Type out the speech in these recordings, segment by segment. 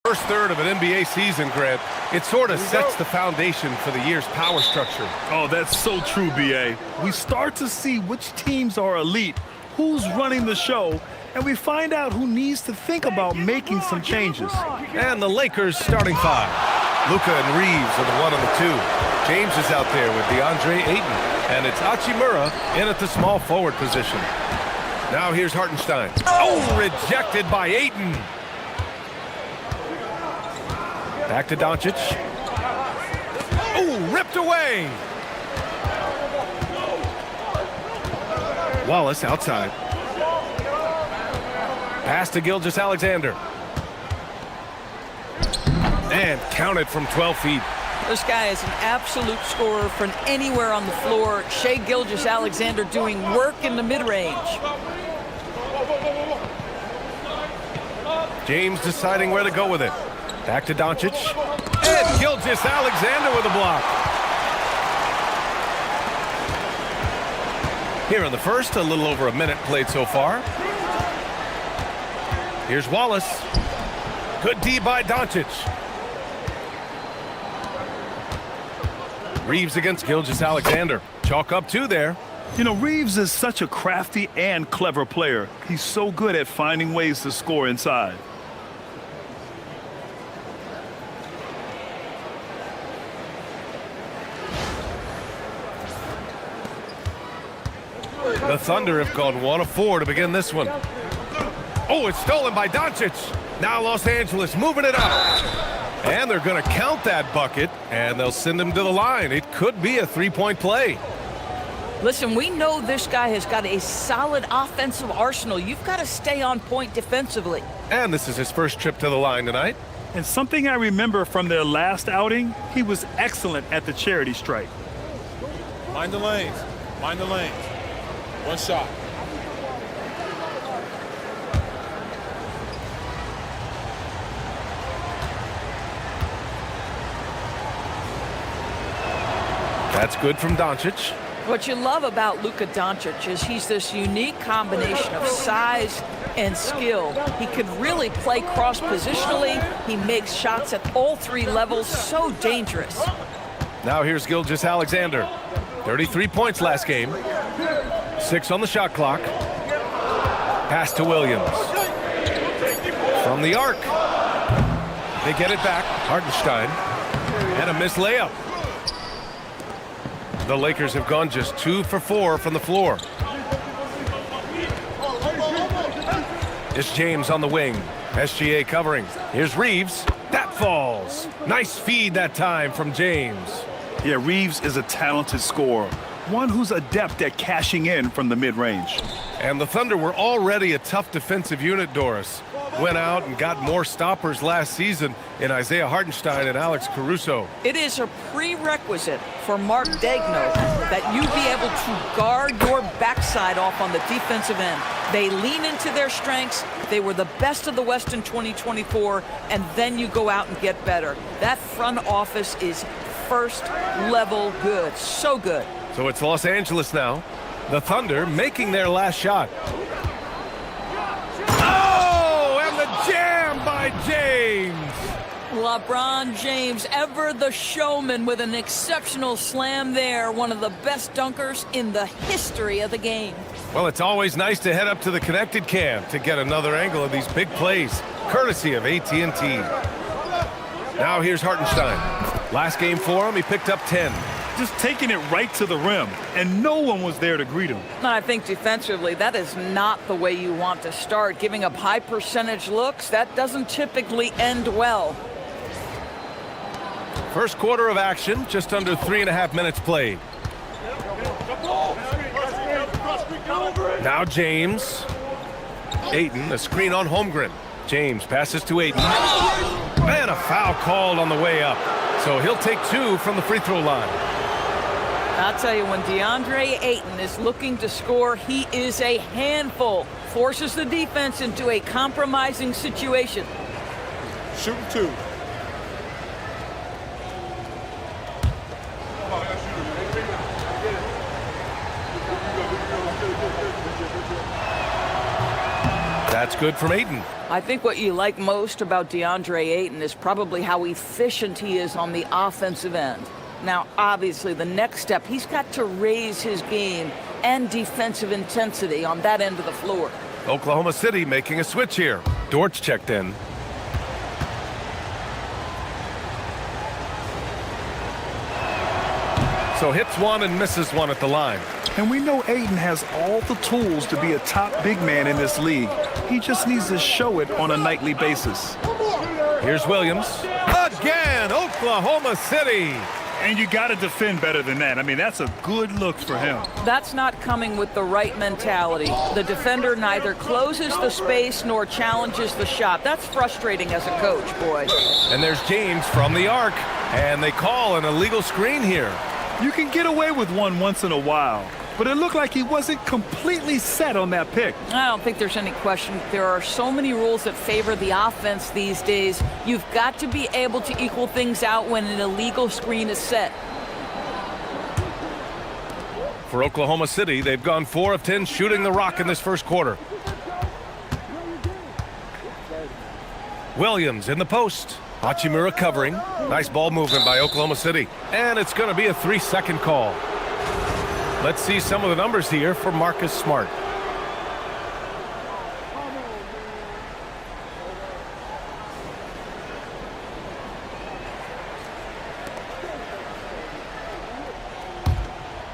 First third of an NBA season, Grant, it sort of sets the foundation for the year's power structure. Oh, that's so true, B.A. We start to see which teams are elite, who's running the show, and we find out who needs to think about making some changes. And the Lakers starting five. Luka and Reeves are the 1 and the 2. James is out there with DeAndre Ayton, and it's Hachimura in at the small forward position. Now here's Hartenstein. Oh, rejected by Ayton. Back to Doncic. Oh, ripped away. Wallace outside. Pass to Gilgeous-Alexander. And counted from 12 feet. This guy is an absolute scorer from anywhere on the floor. Shai Gilgeous-Alexander doing work in the mid-range. James deciding where to go with it. Back to Doncic. And Gilgeous-Alexander with a block. Here in the first, a little over a minute played so far. Here's Wallace. Good D by Doncic. Reeves against Gilgeous-Alexander. Chalk up 2 there. You know, Reeves is such a crafty and clever player. He's so good at finding ways to score inside. The Thunder have gone 1 of 4 to begin this one. Oh, it's stolen by Doncic. Now Los Angeles moving it up. And they're going to count that bucket, and they'll send him to the line. It could be a 3-point play. Listen, we know this guy has got a solid offensive arsenal. You've got to stay on point defensively. And this is his first trip to the line tonight. And something I remember from their last outing, he was excellent at the charity stripe. Mind the lanes. Mind the lanes. One shot. That's good from Doncic. What you love about Luka Doncic is he's this unique combination of size and skill. He could really play cross-positionally. He makes shots at all 3 levels, so dangerous. Now here's Gilgeous-Alexander. 33 points last game. 6 on the shot clock. Pass to Williams. From the arc. They get it back. Hartenstein. And a missed layup. The Lakers have gone just 2 for 4 from the floor. It's James on the wing. SGA covering. Here's Reeves. That falls. Nice feed that time from James. Yeah, Reeves is a talented scorer, one who's adept at cashing in from the mid-range. And the Thunder were already a tough defensive unit, Doris. Went out and got more stoppers last season in Isaiah Hartenstein and Alex Caruso. It is a prerequisite for Mark Daigneault that you be able to guard your backside off on the defensive end. They lean into their strengths. They were the best of the West in 2024, and then you go out and get better. That front office is first level good. So good. So it's Los Angeles now. The Thunder making their last shot. Oh, and the jam by James. LeBron James, ever the showman, with an exceptional slam there. One of the best dunkers in the history of the game. Well, it's always nice to head up to the connected cam to get another angle of these big plays, courtesy of AT&T. Now here's Hartenstein. Last game for him, he picked up 10. Just taking it right to the rim, and no one was there to greet him. I think defensively, that is not the way you want to start. Giving up high percentage looks, that doesn't typically end well. First quarter of action, just under 3.5 minutes played. Now James. Ayton, a screen on Holmgren. James passes to Ayton. And a foul called on the way up. So he'll take 2 from the free throw line. I'll tell you, when DeAndre Ayton is looking to score, he is a handful. Forces the defense into a compromising situation. Shooting 2. That's good from Ayton. I think what you like most about DeAndre Ayton is probably how efficient he is on the offensive end. Now, obviously, the next step, he's got to raise his game and defensive intensity on that end of the floor. Oklahoma City making a switch here. Dortch checked in. So hits one and misses one at the line. And we know Ayton has all the tools to be a top big man in this league. He just needs to show it on a nightly basis. Here's Williams. Again, Oklahoma City. And you got to defend better than that. I mean, that's a good look for him. That's not coming with the right mentality. The defender neither closes the space nor challenges the shot. That's frustrating as a coach, boy. And there's James from the arc. And they call an illegal screen here. You can get away with one once in a while, but it looked like he wasn't completely set on that pick. I don't think there's any question. There are so many rules that favor the offense these days. You've got to be able to equal things out when an illegal screen is set. For Oklahoma City, they've gone 4 of 10 shooting the rock in this first quarter. Williams in the post. Hachimura covering. Nice ball movement by Oklahoma City. And it's going to be a 3-second call. Let's see some of the numbers here for Marcus Smart.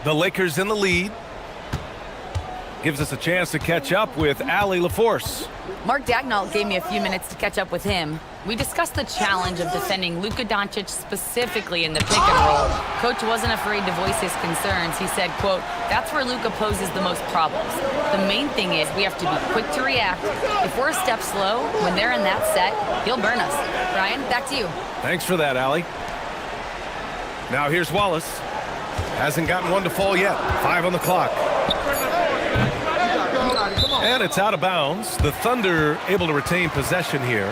The Lakers in the lead. Gives us a chance to catch up with Allie LaForce. Mark Daigneault gave me a few minutes to catch up with him. We discussed the challenge of defending Luka Doncic specifically in the pick and roll. Coach wasn't afraid to voice his concerns. He said, quote, "That's where Luka poses the most problems. The main thing is we have to be quick to react. If we're a step slow, when they're in that set, he'll burn us." Ryan, back to you. Thanks for that, Allie. Now here's Wallace. Hasn't gotten one to fall yet. 5 on the clock. And it's out of bounds. The Thunder able to retain possession here.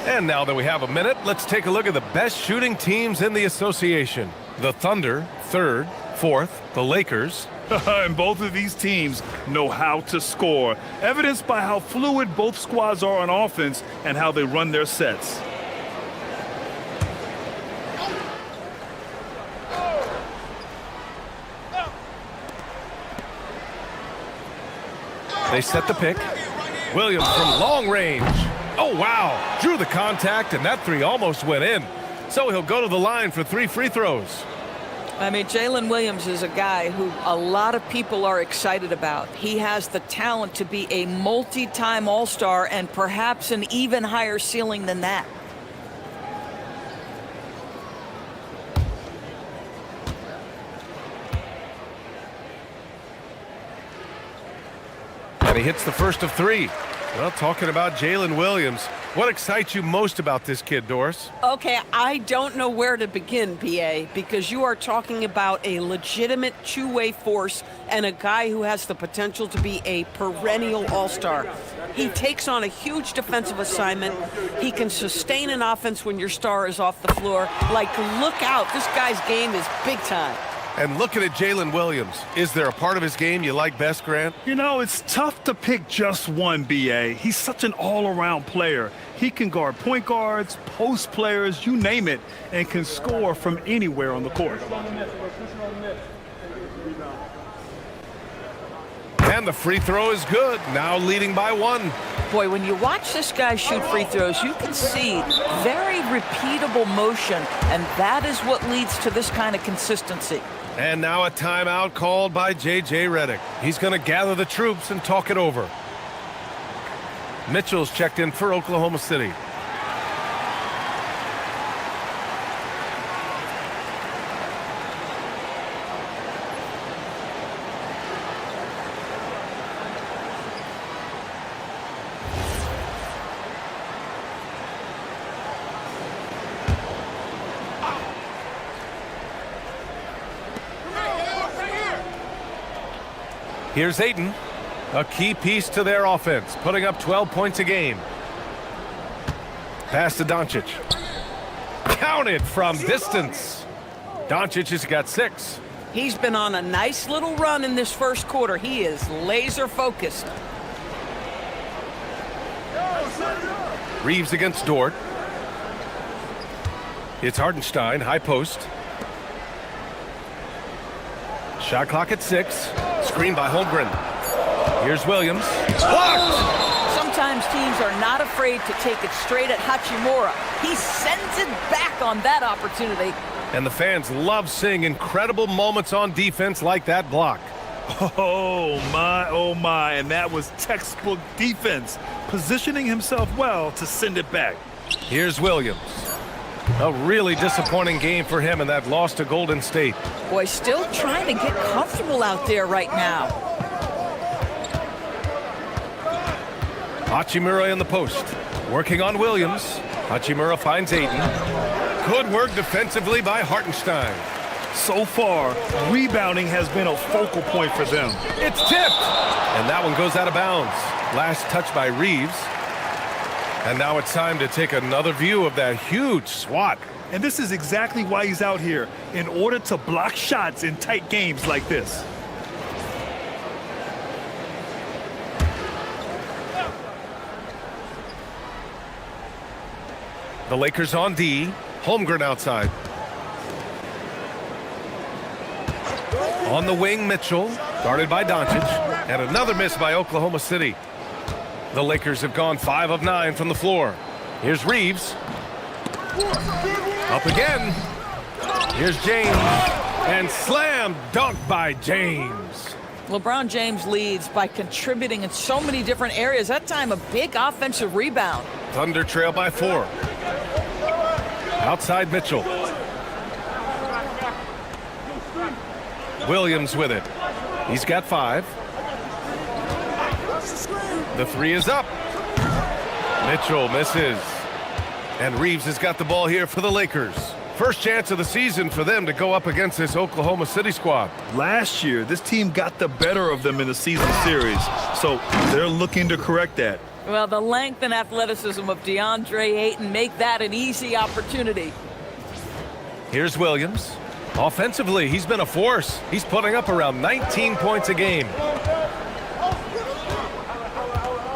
And now that we have a minute, let's take a look at the best shooting teams in the association. The Thunder, 3rd, 4th, the Lakers. And both of these teams know how to score, evidenced by how fluid both squads are on offense and how they run their sets. They set the pick. Williams from long range. Oh, wow. Drew the contact, and that 3 almost went in. So he'll go to the line for 3 free throws. I mean, Jalen Williams is a guy who a lot of people are excited about. He has the talent to be a multi-time All-Star and perhaps an even higher ceiling than that. And he hits the first of 3. Well, talking about Jalen Williams, what excites you most about this kid, Doris? Okay, I don't know where to begin, BA, because you are talking about a legitimate two-way force and a guy who has the potential to be a perennial all-star. He takes on a huge defensive assignment. He can sustain an offense when your star is off the floor. Like, look out. This guy's game is big time. And looking at Jalen Williams, is there a part of his game you like best, Grant? You know, it's tough to pick just one, BA. He's such an all-around player. He can guard point guards, post players, you name it, and can score from anywhere on the court. And the free throw is good, now leading by 1. Boy, when you watch this guy shoot free throws, you can see very repeatable motion, and that is what leads to this kind of consistency. And now a timeout called by J.J. Redick. He's going to gather the troops and talk it over. Mitchell's checked in for Oklahoma City. Here's Ayton, a key piece to their offense, putting up 12 points a game. Pass to Doncic. Counted from distance. Doncic has got 6. He's been on a nice little run in this first quarter. He is laser focused. Reeves against Dort. It's Hartenstein, high post. Shot clock at 6. Screen by Holmgren. Here's Williams. Blocked! Sometimes teams are not afraid to take it straight at Hachimura. He sends it back on that opportunity. And the fans love seeing incredible moments on defense like that block. Oh my, and that was textbook defense, positioning himself well to send it back. Here's Williams. A really disappointing game for him in that loss to Golden State. Boy, still trying to get comfortable out there right now. Hachimura in the post, working on Williams. Hachimura finds Ayton. Good work defensively by Hartenstein. So far, rebounding has been a focal point for them. It's tipped, and that one goes out of bounds. Last touch by Reeves. And now it's time to take another view of that huge swat. And this is exactly why he's out here, in order to block shots in tight games like this. The Lakers on D. Holmgren outside. On the wing, Mitchell, guarded by Doncic. And another miss by Oklahoma City. The Lakers have gone 5 of 9 from the floor. Here's Reeves. Up again. Here's James. And slam dunk by James. LeBron James leads by contributing in so many different areas. That time, a big offensive rebound. Thunder trail by 4. Outside Mitchell. Williams with it. He's got 5. The 3 is up. Mitchell misses. And Reeves has got the ball here for the Lakers. First chance of the season for them to go up against this Oklahoma City squad. Last year, this team got the better of them in the season series, so they're looking to correct that. Well, the length and athleticism of DeAndre Ayton make that an easy opportunity. Here's Williams. Offensively, he's been a force. He's putting up around 19 points a game.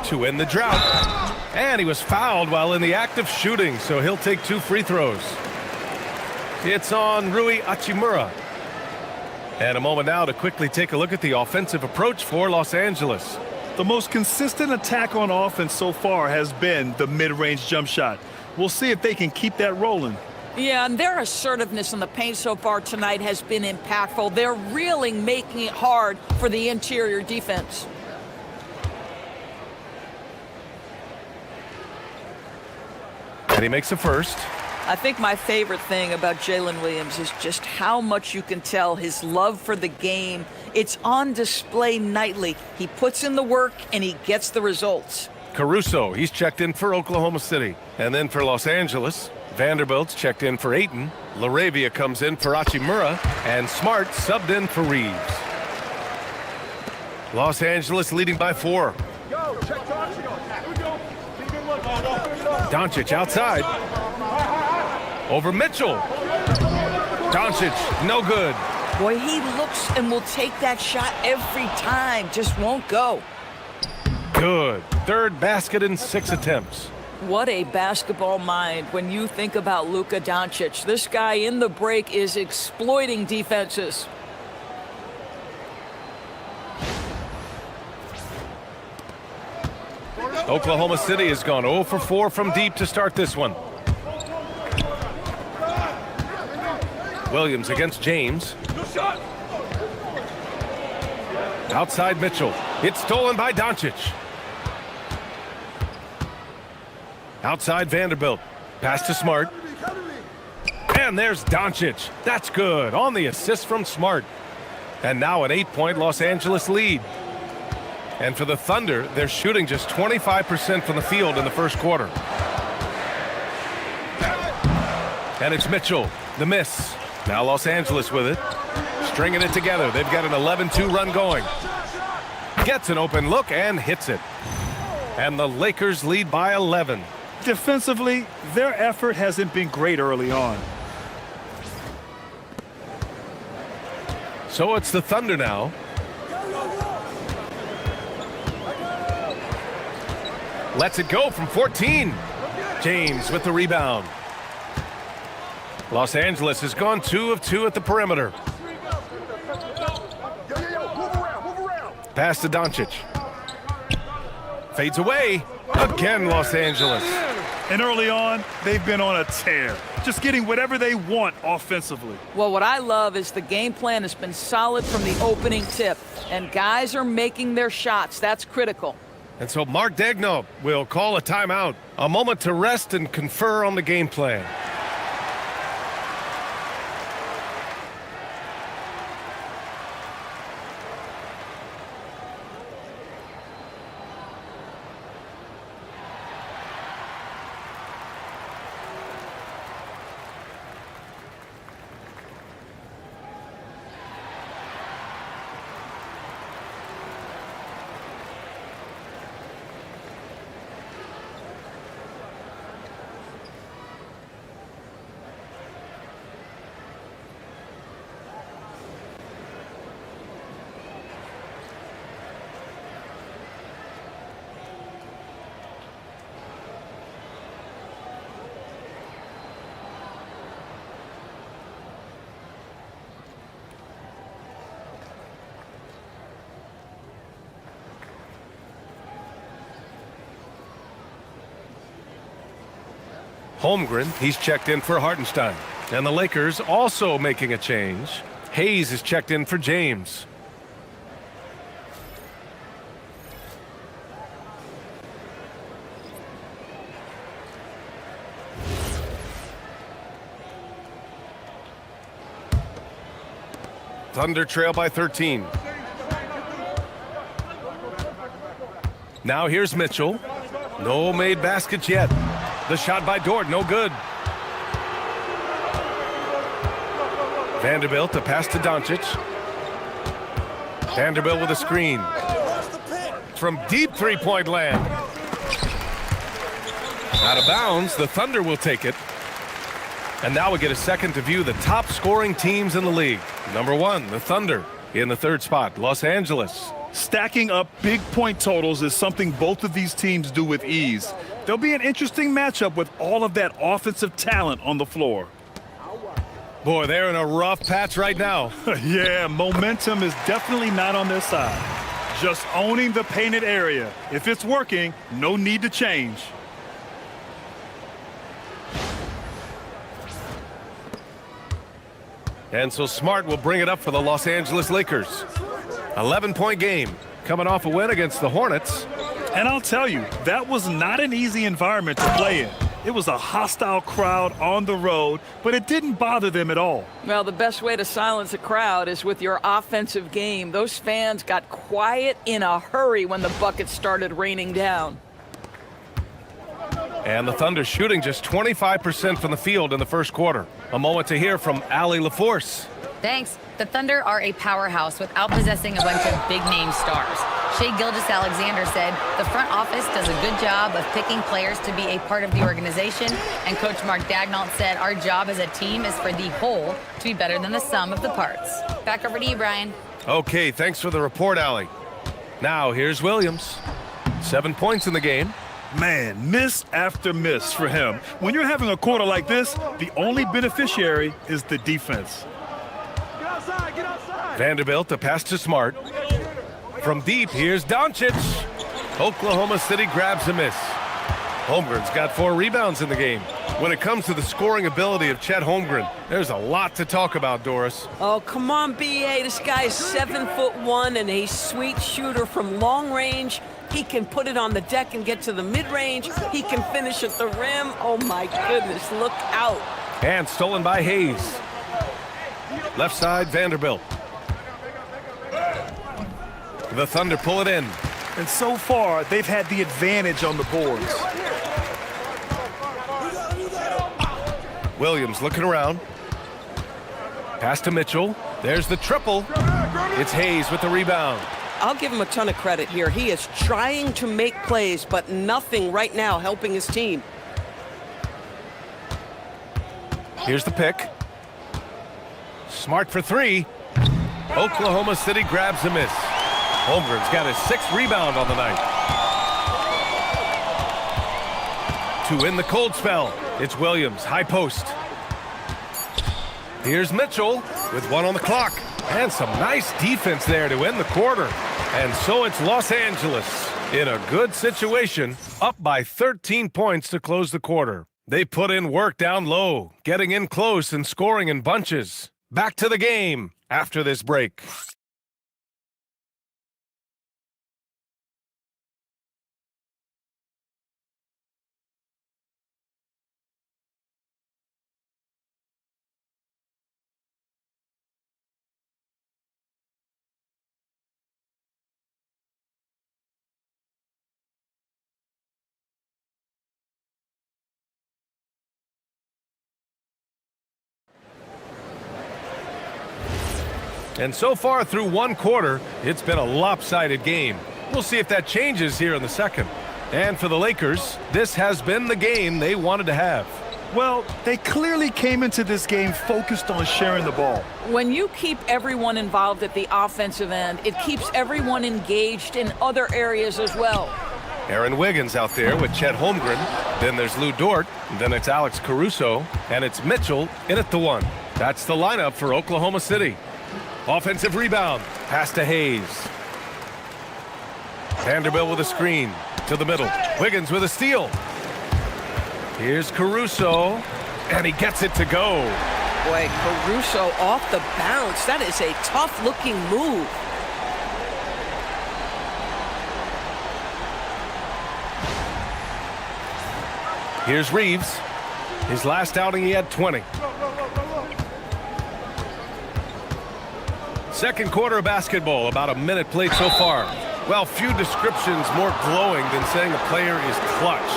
To end the drought. And he was fouled while in the act of shooting, so he'll take 2 free throws. It's on Rui Hachimura. And a moment now to quickly take a look at the offensive approach for Los Angeles. The most consistent attack on offense so far has been the mid-range jump shot. We'll see if they can keep that rolling. Yeah, and their assertiveness in the paint so far tonight has been impactful. They're really making it hard for the interior defense. And he makes a first. I think my favorite thing about Jalen Williams is just how much you can tell his love for the game. It's on display nightly. He puts in the work and he gets the results. Caruso, he's checked in for Oklahoma City. And then for Los Angeles, Vanderbilt's checked in for Ayton. LaRavia comes in for Hachimura. And Smart subbed in for Reeves. Los Angeles leading by 4. Doncic outside. Over Mitchell. Doncic, no good. Boy, he looks and will take that shot every time. Just won't go. Good. Third basket in 6 attempts. What a basketball mind when you think about Luka Doncic. This guy in the break is exploiting defenses. Oklahoma City has gone 0 for 4 from deep to start this one. Williams against James. Outside Mitchell. It's stolen by Doncic. Outside Vanderbilt. Pass to Smart. And there's Doncic. That's good. On the assist from Smart. And now an 8-point Los Angeles lead. And for the Thunder, they're shooting just 25% from the field in the first quarter. And it's Mitchell. The miss. Now Los Angeles with it. Stringing it together. They've got an 11-2 run going. Gets an open look and hits it. And the Lakers lead by 11. Defensively, their effort hasn't been great early on. So it's the Thunder now. Lets it go from 14. James with the rebound. Los Angeles has gone 2 of 2 at the perimeter. Pass to Doncic. Fades away. Again, Los Angeles. And early on, they've been on a tear, just getting whatever they want offensively. Well, what I love is the game plan has been solid from the opening tip, and guys are making their shots. That's critical. And so Mark Daigneault will call a timeout. A moment to rest and confer on the game plan. Holmgren, he's checked in for Hartenstein. And the Lakers also making a change. Hayes is checked in for James. Thunder trail by 13. Now here's Mitchell. No made baskets yet. The shot by Dort, no good. Vanderbilt, a pass to Doncic. Vanderbilt with a screen. From deep three-point land. Out of bounds, the Thunder will take it. And now we get a second to view the top scoring teams in the league. Number 1, the Thunder. In the 3rd spot, Los Angeles. Stacking up big point totals is something both of these teams do with ease. There'll be an interesting matchup with all of that offensive talent on the floor. Boy, they're in a rough patch right now. Yeah, momentum is definitely not on their side. Just owning the painted area. If it's working, no need to change. And so Smart will bring it up for the Los Angeles Lakers. 11-point game, coming off a win against the Hornets. And I'll tell you, that was not an easy environment to play in. It was a hostile crowd on the road, but it didn't bother them at all. Well, the best way to silence a crowd is with your offensive game. Those fans got quiet in a hurry when the buckets started raining down. And the Thunder shooting just 25% from the field in the first quarter. A moment to hear from Allie LaForce. Thanks. The Thunder are a powerhouse without possessing a bunch of big-name stars. Shai Gilgeous-Alexander said the front office does a good job of picking players to be a part of the organization, and Coach Mark Daigneault said our job as a team is for the whole to be better than the sum of the parts. Back over to you, Brian. Okay, thanks for the report, Allie. Now here's Williams. 7 points in the game. Man, miss after miss for him. When you're having a quarter like this, the only beneficiary is the defense. Vanderbilt, a pass to Smart. From deep, here's Doncic. Oklahoma City grabs a miss. Holmgren's got 4 rebounds in the game. When it comes to the scoring ability of Chet Holmgren, there's a lot to talk about, Doris. Oh, come on, B.A. This guy is 7'1" and a sweet shooter from long range. He can put it on the deck and get to the mid-range. He can finish at the rim. Oh, my goodness, look out. And stolen by Hayes. Left side, Vanderbilt. The Thunder pull it in. And so far, they've had the advantage on the boards. Williams looking around. Pass to Mitchell. There's the triple. It's Hayes with the rebound. I'll give him a ton of credit here. He is trying to make plays, but nothing right now helping his team. Here's the pick. Smart for 3. Oklahoma City grabs a miss. Holmgren's got his 6th rebound on the night. to end the cold spell. It's Williams, high post. Here's Mitchell with 1 on the clock. And some nice defense there to end the quarter. And so it's Los Angeles in a good situation, up by 13 points to close the quarter. They put in work down low, getting in close and scoring in bunches. Back to the game after this break. And so far through one quarter, it's been a lopsided game. We'll see if that changes here in the second. And for the Lakers, this has been the game they wanted to have. Well, they clearly came into this game focused on sharing the ball. When you keep everyone involved at the offensive end, it keeps everyone engaged in other areas as well. Aaron Wiggins out there with Chet Holmgren. Then there's Lou Dort. Then it's Alex Caruso. And it's Mitchell in at the 1. That's the lineup for Oklahoma City. Offensive rebound. Pass to Hayes. Vanderbilt with a screen to the middle. Wiggins with a steal. Here's Caruso. And he gets it to go. Boy, Caruso off the bounce. That is a tough-looking move. Here's Reeves. His last outing, he had 20. Second quarter of basketball, about a minute played so far. Well, few descriptions more glowing than saying a player is clutch.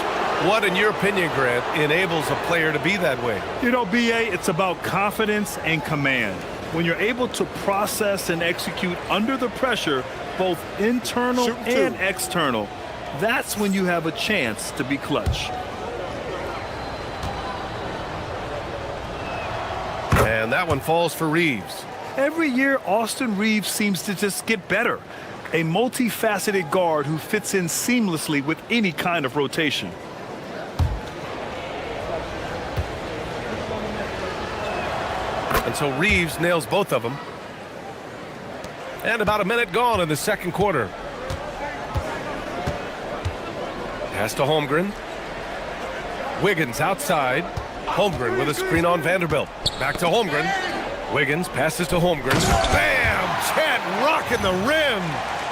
What, in your opinion, Grant, enables a player to be that way? You know, B.A., it's about confidence and command. When you're able to process and execute under the pressure, both internal and external, that's when you have a chance to be clutch. And that one falls for Reeves. Every year, Austin Reeves seems to just get better. A multifaceted guard who fits in seamlessly with any kind of rotation. And so Reeves nails both of them. And about a minute gone in the second quarter. Pass to Holmgren. Wiggins outside. Holmgren with a screen on Vanderbilt. Back to Holmgren. Wiggins passes to Holmgren. Bam! Chet rocking the rim.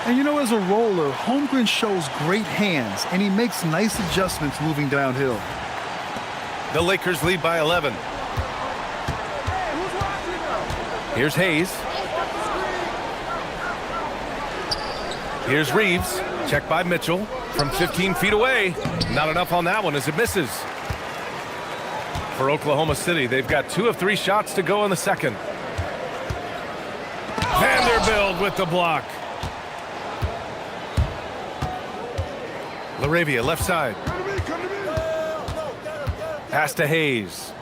And you know, as a roller, Holmgren shows great hands, and he makes nice adjustments moving downhill. The Lakers lead by 11. Here's Hayes. Here's Reeves. Checked by Mitchell from 15 feet away. Not enough on that one as it misses. For Oklahoma City, they've got 2 of 3 shots to go in the second. Vanderbilt with the block. LaRavia left side. Pass to Hayes.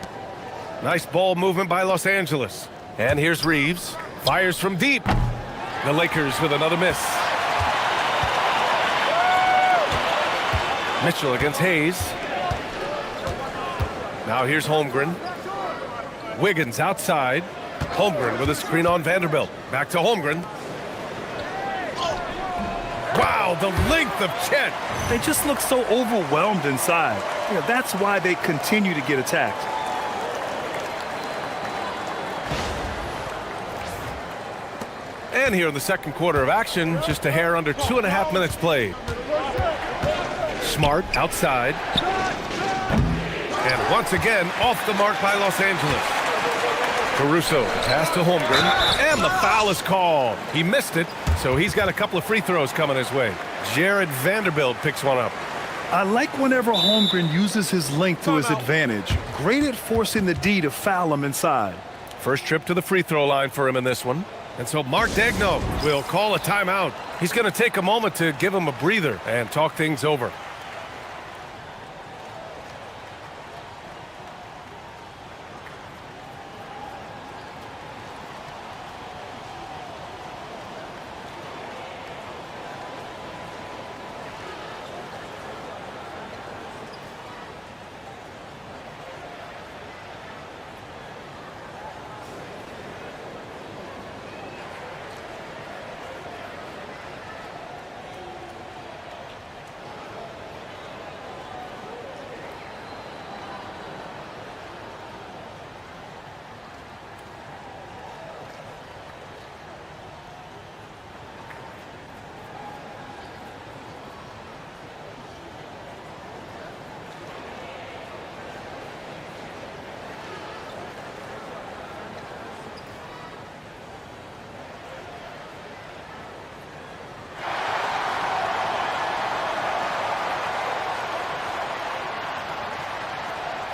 Nice ball movement by Los Angeles. And here's Reeves. Fires from deep. The Lakers with another miss. Mitchell against Hayes. Now here's Holmgren. Wiggins outside. Holmgren with a screen on Vanderbilt. Back to Holmgren. Wow, the length of Chet. They just look so overwhelmed inside. You know, that's why they continue to get attacked. And here in the second quarter of action, just a hair under 2.5 minutes played. Smart outside. And once again, off the mark by Los Angeles. Caruso, pass to Holmgren, and the foul is called. He missed it, so he's got a couple of free throws coming his way. Jared Vanderbilt picks one up. I like whenever Holmgren uses his length to his advantage. Great at forcing the D to foul him inside. First trip to the free throw line for him in this one. And so Mark Daigneault will call a timeout. He's going to take a moment to give him a breather and talk things over.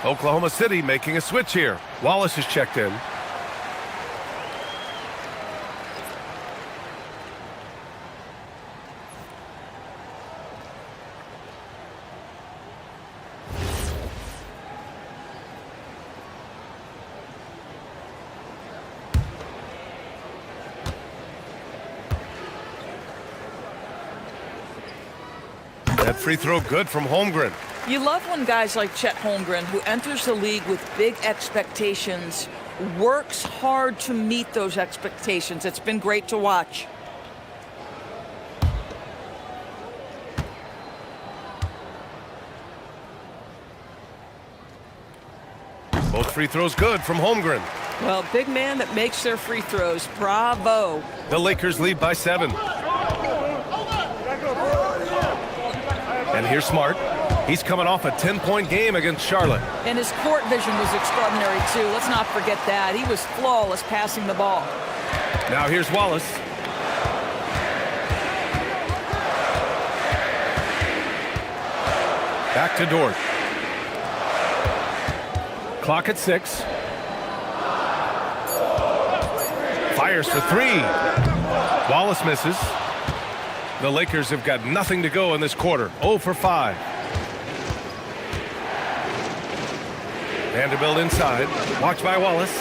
Oklahoma City making a switch here. Wallace is checked in. That free throw good from Holmgren. You love when guys like Chet Holmgren, who enters the league with big expectations, works hard to meet those expectations. It's been great to watch. Both free throws good from Holmgren. Well, big man that makes their free throws. Bravo. The Lakers lead by 7. And here's Smart. He's coming off a 10-point game against Charlotte. And his court vision was extraordinary, too. Let's not forget that. He was flawless passing the ball. Now here's Wallace. Back to Dort. Clock at 6. Fires for 3. Wallace misses. The Lakers have got nothing to go in this quarter. 0 for 5. Vanderbilt inside. Watched by Wallace.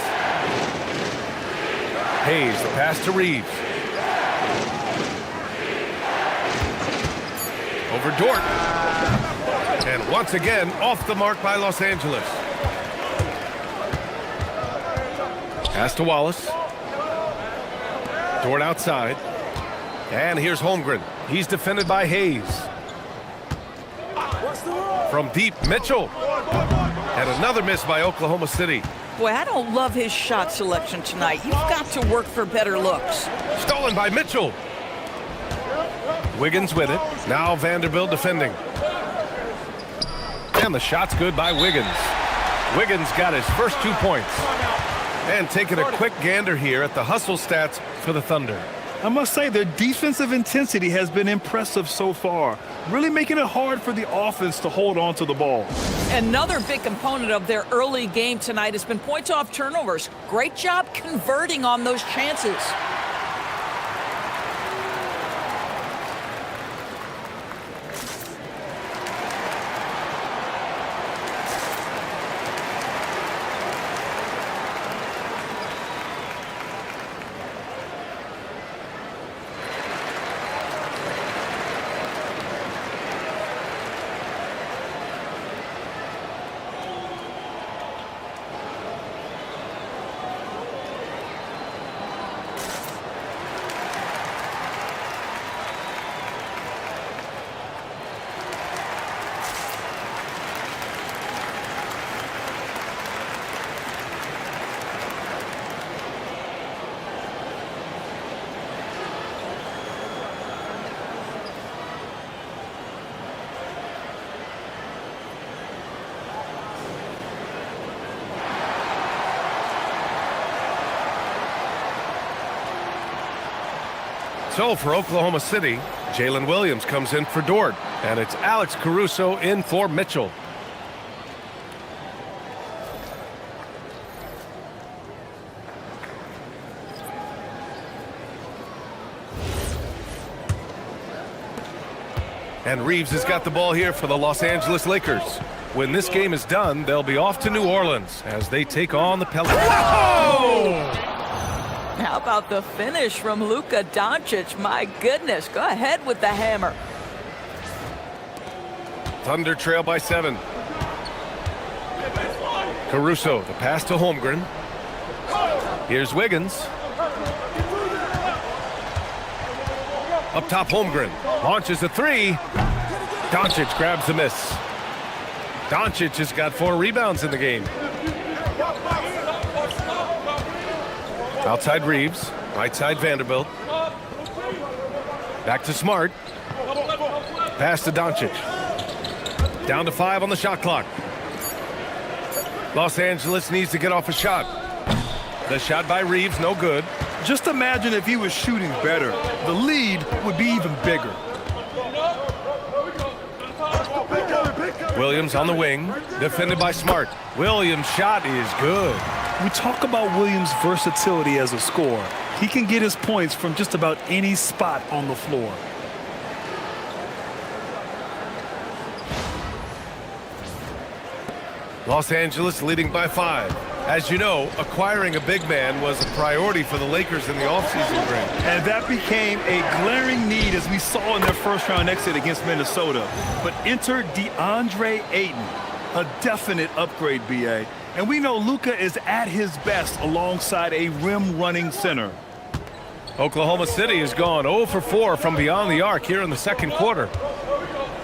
Hayes, the pass to Reeves. Over Dort. And once again, off the mark by Los Angeles. Pass to Wallace. Dort outside. And here's Holmgren. He's defended by Hayes. From deep, Mitchell. And another miss by Oklahoma City. Boy, I don't love his shot selection tonight. You've got to work for better looks. Stolen by Mitchell. Wiggins with it. Now Vanderbilt defending. And the shot's good by Wiggins. Wiggins got his first 2 points. And taking a quick gander here at the hustle stats for the Thunder. I must say their defensive intensity has been impressive so far, really making it hard for the offense to hold on to the ball. Another big component of their early game tonight has been points off turnovers. Great job converting on those chances. So for Oklahoma City, Jalen Williams comes in for Dort. And it's Alex Caruso in for Mitchell. And Reeves has got the ball here for the Los Angeles Lakers. When this game is done, they'll be off to New Orleans as they take on the Pelicans. Whoa! How about the finish from Luka Doncic? My goodness, go ahead with the hammer. Thunder trail by 7. Caruso, the pass to Holmgren. Here's Wiggins. Up top, Holmgren launches a 3. Doncic grabs the miss. Doncic has got 4 rebounds in the game. Outside Reeves, right side Vanderbilt. Back to Smart. Pass to Doncic. Down to 5 on the shot clock. Los Angeles needs to get off a shot. The shot by Reeves, no good. Just imagine if he was shooting better. The lead would be even bigger. Williams on the wing, defended by Smart. Williams' shot is good. We talk about Williams' versatility as a scorer. He can get his points from just about any spot on the floor. Los Angeles leading by 5. As you know, acquiring a big man was a priority for the Lakers in the offseason, Grant. And that became a glaring need as we saw in their first-round exit against Minnesota. But enter DeAndre Ayton, a definite upgrade, B.A. And we know Luka is at his best alongside a rim-running center. Oklahoma City has gone 0 for 4 from beyond the arc here in the second quarter.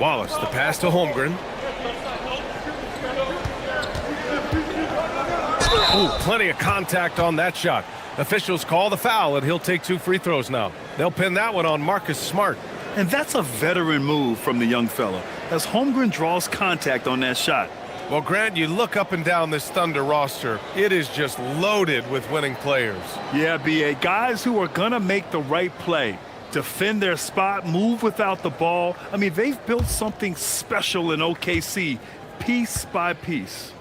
Wallace, the pass to Holmgren. Ooh, plenty of contact on that shot. Officials call the foul, and he'll take 2 free throws now. They'll pin that one on Marcus Smart. And that's a veteran move from the young fella, as Holmgren draws contact on that shot. Well, Grant, you look up and down this Thunder roster, it is just loaded with winning players. Yeah, B.A., guys who are going to make the right play, defend their spot, move without the ball. I mean, they've built something special in OKC, piece by piece.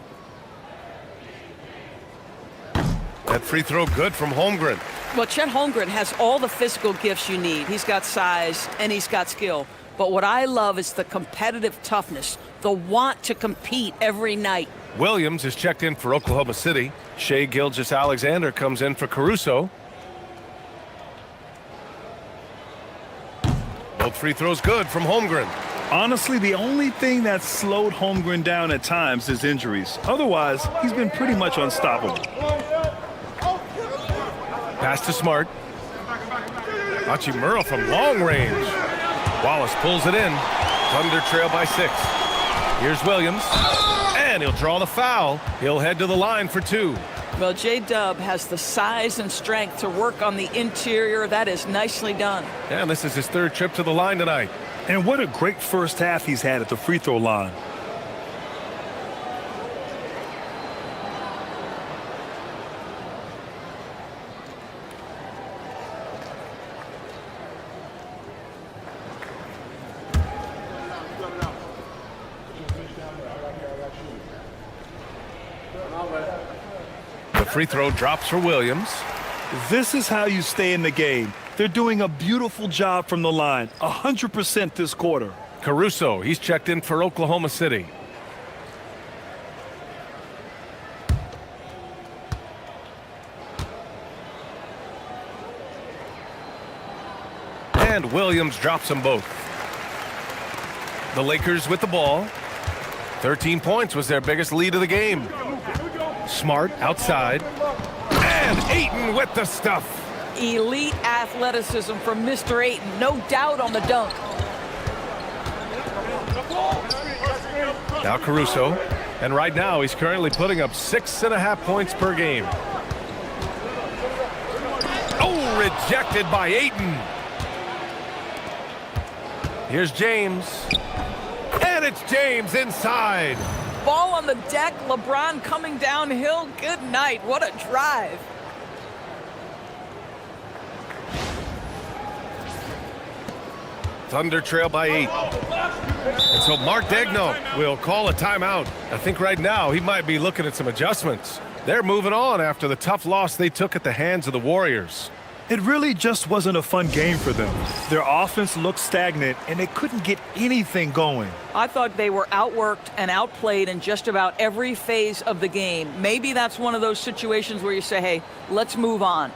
That free throw good from Holmgren. Well, Chet Holmgren has all the physical gifts you need. He's got size and he's got skill. But what I love is the competitive toughness, the want to compete every night. Williams is checked in for Oklahoma City. Shai Gilgeous-Alexander comes in for Caruso. Both free throws good from Holmgren. Honestly, the only thing that slowed Holmgren down at times is injuries. Otherwise, he's been pretty much unstoppable. Pass to Smart. Hachimura from long range. Wallace pulls it in. Thunder trail by 6. Here's Williams. And he'll draw the foul. He'll head to the line for 2. Well, J-Dub has the size and strength to work on the interior. That is nicely done. And this is his 3rd trip to the line tonight. And what a great first half he's had at the free throw line. The free throw drops for Williams. This is how you stay in the game. They're doing a beautiful job from the line, 100% this quarter. Caruso, he's checked in for Oklahoma City. And Williams drops them both. The Lakers with the ball. 13 points was their biggest lead of the game. Smart outside. And Ayton with the stuff. Elite athleticism from Mr. Ayton. No doubt on the dunk. Now Caruso. And right now he's currently putting up 6.5 points per game. Oh, rejected by Ayton. Here's James. And it's James inside. Ball on the deck. LeBron coming downhill. Good night. What a drive. Thunder trail by 8. And so Mark Daigneault will call a timeout. I think right now he might be looking at some adjustments. They're moving on after the tough loss they took at the hands of the Warriors. It really just wasn't a fun game for them. Their offense looked stagnant, and they couldn't get anything going. I thought they were outworked and outplayed in just about every phase of the game. Maybe that's one of those situations where you say, hey, let's move on.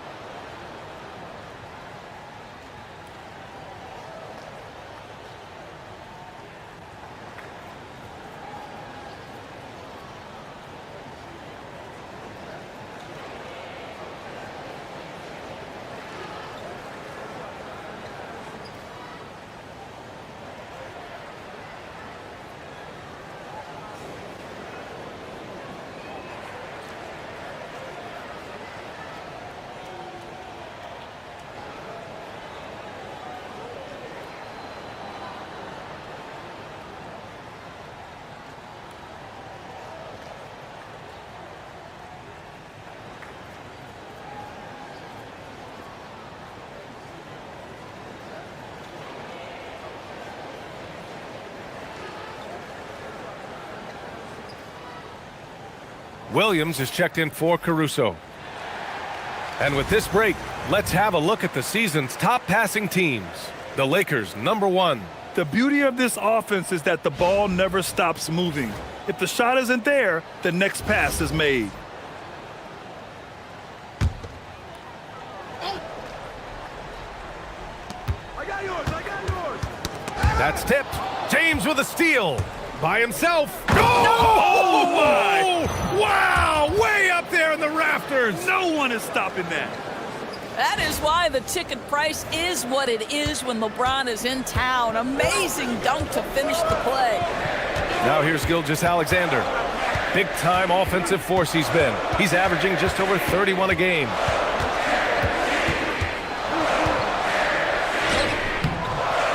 Williams is checked in for Caruso. And with this break, let's have a look at the season's top passing teams. The Lakers, #1. The beauty of this offense is that the ball never stops moving. If the shot isn't there, the next pass is made. That's tipped. James with a steal. By himself. Oh, my! Wow! Way up there in the rafters. No one is stopping that. That is why the ticket price is what it is when LeBron is in town. Amazing dunk to finish the play. Now here's Gilgeous-Alexander. Big-time offensive force he's been. He's averaging just over 31 a game.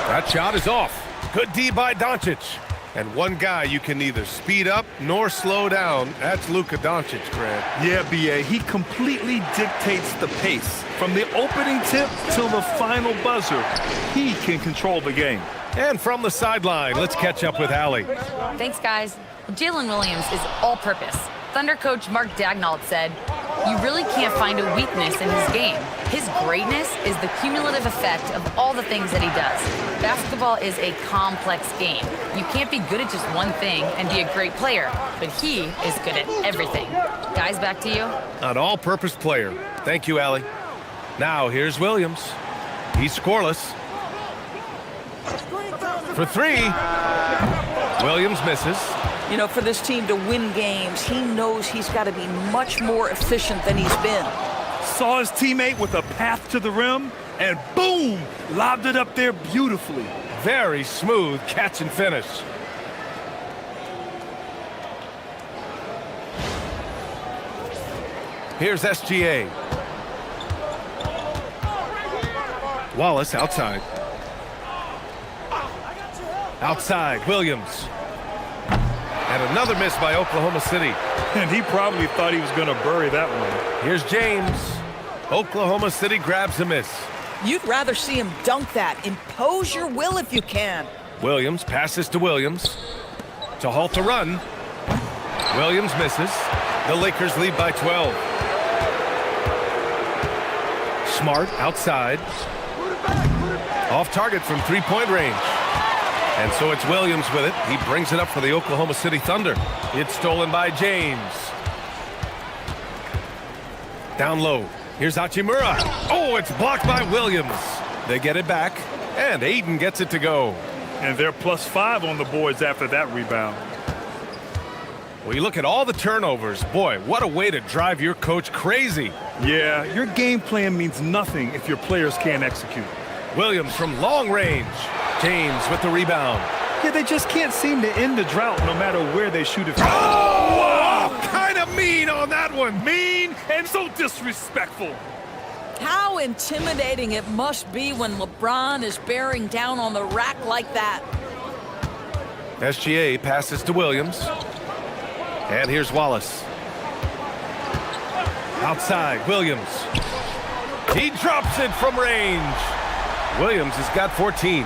That shot is off. Good D by Doncic. And one guy you can neither speed up nor slow down. That's Luka Doncic, Craig. Yeah, B.A., he completely dictates the pace. From the opening tip till the final buzzer, he can control the game. And from the sideline, let's catch up with Allie. Thanks, guys. Jalen Williams is all-purpose. Thunder coach Mark Daigneault said, "You really can't find a weakness in his game. His greatness is the cumulative effect of all the things that he does. Basketball is a complex game. You can't be good at just one thing and be a great player, but he is good at everything." Guys, back to you. An all-purpose player. Thank you, Allie. Now here's Williams. He's scoreless. For three. Williams misses. You know, for this team to win games, he knows he's got to be much more efficient than he's been. Saw his teammate with a path to the rim, and boom, lobbed it up there beautifully. Very smooth catch and finish. Here's SGA. Wallace outside. Outside, Williams. And another miss by Oklahoma City. And he probably thought he was going to bury that one. Here's James. Oklahoma City grabs a miss. You'd rather see him dunk that. Impose your will if you can. Williams passes to Williams to halt the run. Williams misses. The Lakers lead by 12. Smart outside. Off target from three-point range. And so it's Williams with it. He brings it up for the Oklahoma City Thunder. It's stolen by James. Down low. Here's Hachimura. Oh, it's blocked by Williams. They get it back, and Aiden gets it to go. And they're +5 on the boards after that rebound. Well, you look at all the turnovers. Boy, what a way to drive your coach crazy. Yeah, your game plan means nothing if your players can't execute. Williams from long range. James with the rebound. Yeah, they just can't seem to end the drought no matter where they shoot it from. Oh, wow, kind of mean on that one. Mean and so disrespectful. How intimidating it must be when LeBron is bearing down on the rack like that. SGA passes to Williams. And here's Wallace. Outside, Williams. He drops it from range. Williams has got 14.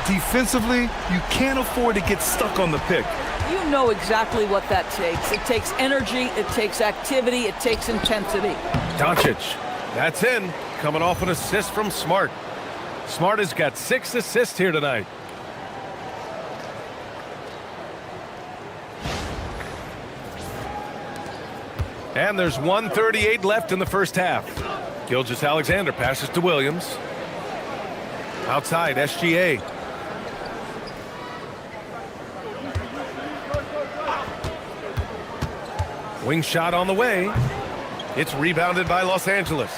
Defensively, you can't afford to get stuck on the pick. You know exactly what that takes. It takes energy, it takes activity, it takes intensity. Doncic. That's in. Coming off an assist from Smart. Smart has got 6 assists here tonight. And there's 1:38 left in the first half. Gilgeous-Alexander passes to Williams. Outside, SGA. Wing shot on the way. It's rebounded by Los Angeles.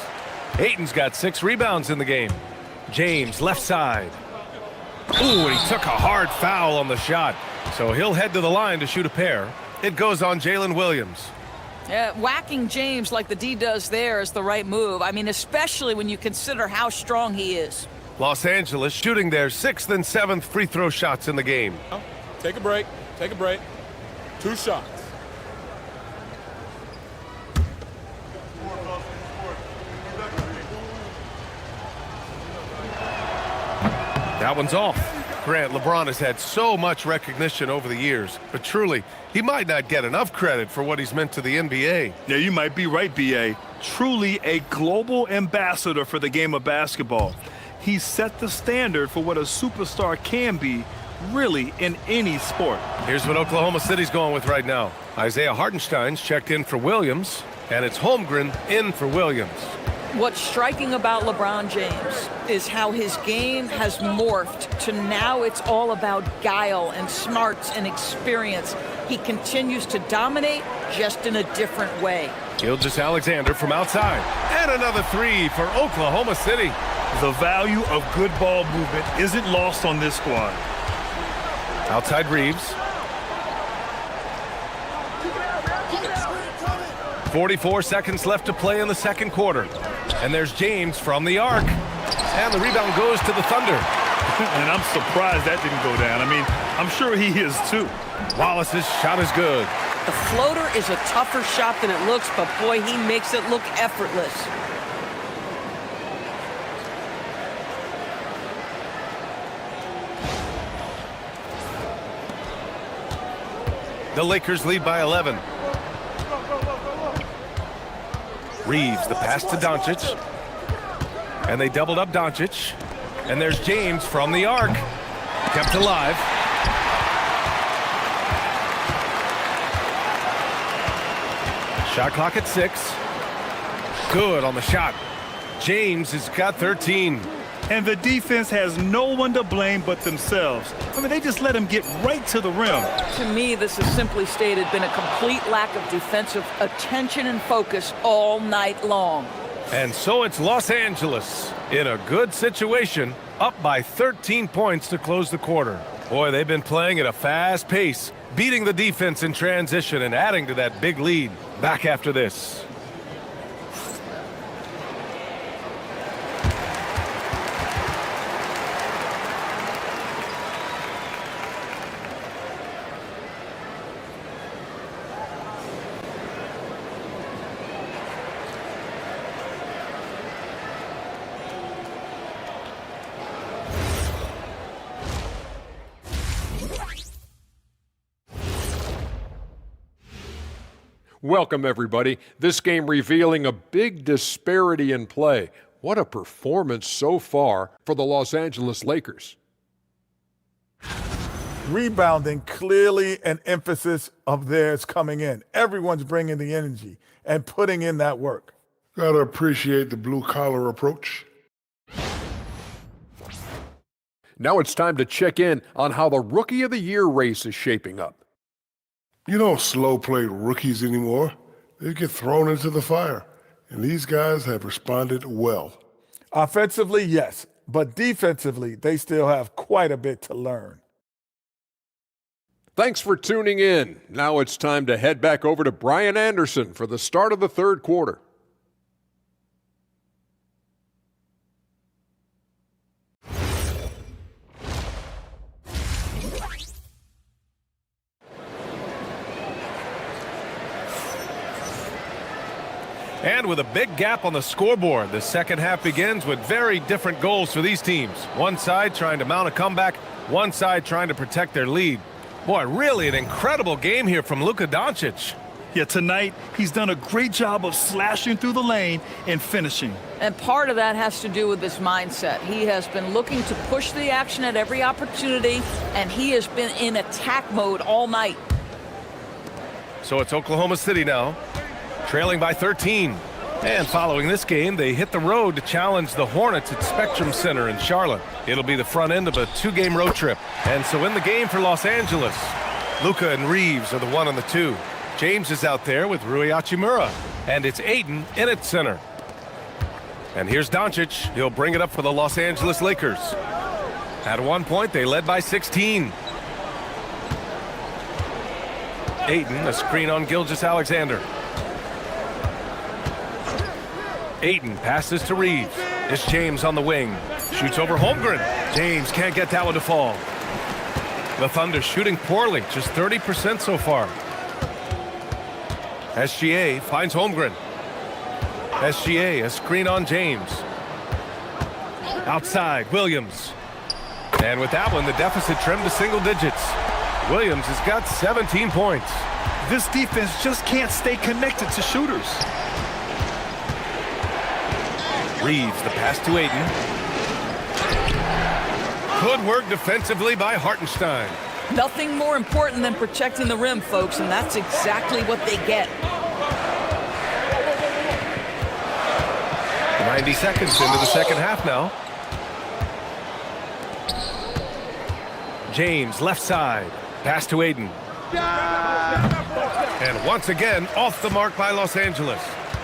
Ayton's got 6 rebounds in the game. James, left side. Ooh, and he took a hard foul on the shot. So he'll head to the line to shoot a pair. It goes on Jalen Williams. Whacking James like the D does there is the right move. I mean, especially when you consider how strong he is. Los Angeles shooting their 6th and 7th free throw shots in the game. Take a break. Take a break. 2 shots. That one's off. Grant, LeBron has had so much recognition over the years, but truly, he might not get enough credit for what he's meant to the NBA. Yeah, you might be right, B.A. Truly a global ambassador for the game of basketball. He set the standard for what a superstar can be, really, in any sport. Here's what Oklahoma City's going with right now. Isaiah Hartenstein's checked in for Williams, and it's Holmgren in for Williams. What's striking about LeBron James is how his game has morphed to now it's all about guile and smarts and experience. He continues to dominate, just in a different way. Gilgeous-Alexander from outside. And another three for Oklahoma City. The value of good ball movement isn't lost on this squad. Outside Reeves. 44 seconds left to play in the second quarter. And there's James from the arc. And the rebound goes to the Thunder. And I'm surprised that didn't go down. I mean, I'm sure he is too. Wallace's shot is good. The floater is a tougher shot than it looks, but boy, he makes it look effortless. The Lakers lead by 11. Reeves, the pass to Doncic. And they doubled up Doncic. And there's James from the arc. Kept alive. Shot clock at 6. Good on the shot. James has got 13. And the defense has no one to blame but themselves. I mean, they just let him get right to the rim. To me, this has simply stated been a complete lack of defensive attention and focus all night long. And so it's Los Angeles in a good situation, up by 13 points to close the quarter. Boy, they've been playing at a fast pace, beating the defense in transition and adding to that big lead. Back after this. Welcome, everybody. This game revealing a big disparity in play. What a performance so far for the Los Angeles Lakers. Rebounding, clearly an emphasis of theirs coming in. Everyone's bringing the energy and putting in that work. Gotta appreciate the blue-collar approach. Now it's time to check in on how the Rookie of the Year race is shaping up. You don't slow-play rookies anymore. They get thrown into the fire, and these guys have responded well. Offensively, yes, but defensively, they still have quite a bit to learn. Thanks for tuning in. Now it's time to head back over to Brian Anderson for the start of the third quarter. And with a big gap on the scoreboard, the second half begins with very different goals for these teams. One side trying to mount a comeback, one side trying to protect their lead. Boy, really an incredible game here from Luka Doncic. Yeah, tonight he's done a great job of slashing through the lane and finishing. And part of that has to do with his mindset. He has been looking to push the action at every opportunity, and he has been in attack mode all night. So it's Oklahoma City now, trailing by 13. And following this game, they hit the road to challenge the Hornets at Spectrum Center in Charlotte. It'll be the front end of a 2-game road trip. And so in the game for Los Angeles, Luka and Reeves are the 1 and the 2. James is out there with Rui Hachimura. And it's Ayton in at center. And here's Doncic. He'll bring it up for the Los Angeles Lakers. At one point, they led by 16. Ayton, a screen on Gilgeous-Alexander. Ayton passes to Reeves. It's James on the wing. Shoots over Holmgren. James can't get that one to fall. The Thunder shooting poorly, just 30% so far. SGA finds Holmgren. SGA, a screen on James. Outside, Williams. And with that one, the deficit trimmed to single digits. Williams has got 17 points. This defense just can't stay connected to shooters. Reeves, the pass to Aiden. Good work defensively by Hartenstein. Nothing more important than protecting the rim, folks, and that's exactly what they get. 90 seconds into the second half now. James, left side. Pass to Aiden. And once again, off the mark by Los Angeles.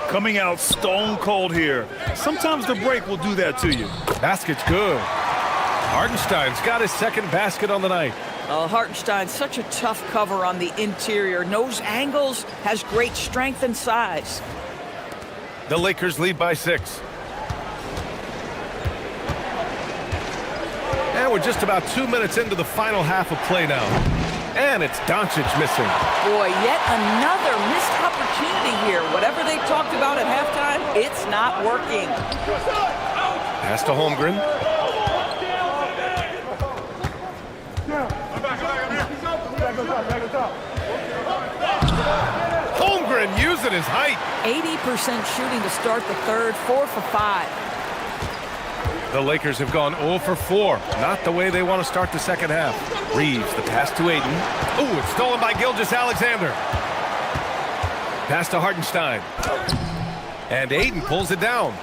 Coming out stone cold here. Sometimes the break will do that to you. Basket's good. Hartenstein's got his second basket on the night. Hartenstein, such a tough cover on the interior. Knows angles, has great strength and size. The Lakers lead by 6. And we're just about 2 minutes into the final half of play now. And it's Doncic missing. Boy, yet another missed opportunity here. Whatever they talked about at halftime, it's not working. Pass to Holmgren. Holmgren using his height. 80% shooting to start the third, 4 for 5. The Lakers have gone 0 for 4. Not the way they want to start the second half. Reeves, the pass to Aiden. Ooh, it's stolen by Gilgeous-Alexander. Pass to Hartenstein. And Aiden pulls it down.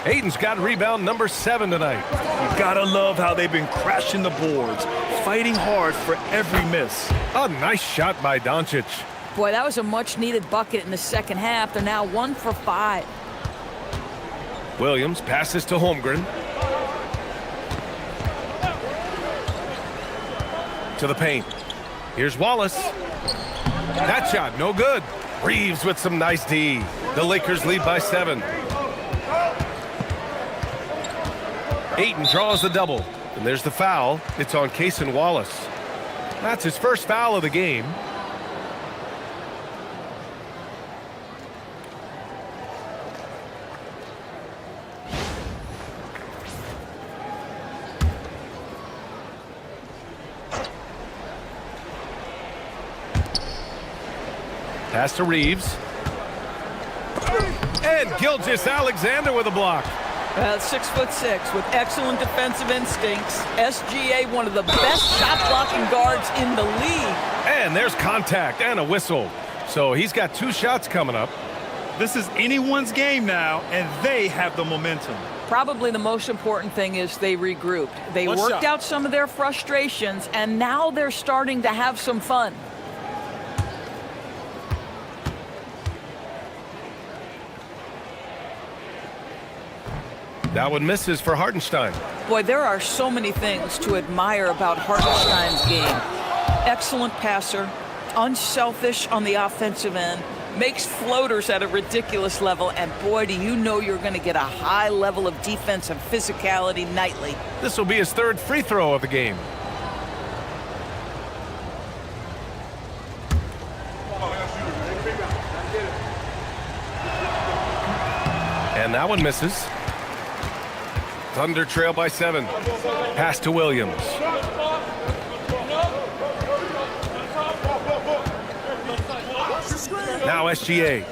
Aiden's got rebound number 7 tonight. You gotta love how they've been crashing the boards, fighting hard for every miss. A nice shot by Doncic. Boy, that was a much-needed bucket in the second half. They're now 1 for 5. Williams passes to Holmgren. To the paint. Here's Wallace. That shot, no good. Reeves with some nice D. The Lakers lead by 7. Ayton draws the double. And there's the foul. It's on Cason Wallace. That's his first foul of the game. Pass to Reeves. And Gilgeous-Alexander with a block. 6'6" with excellent defensive instincts. SGA, one of the best shot-blocking guards in the league. And there's contact and a whistle. So he's got 2 shots coming up. This is anyone's game now, and they have the momentum. Probably the most important thing is they regrouped. They worked out some of their frustrations, and now they're starting to have some fun. That one misses for Hartenstein. Boy, there are so many things to admire about Hartenstein's game. Excellent passer, unselfish on the offensive end, makes floaters at a ridiculous level, and boy, do you know you're going to get a high level of defense and physicality nightly. This will be his 3rd free throw of the game. And that one misses. Thunder trail by 7. Pass to Williams. Now SGA.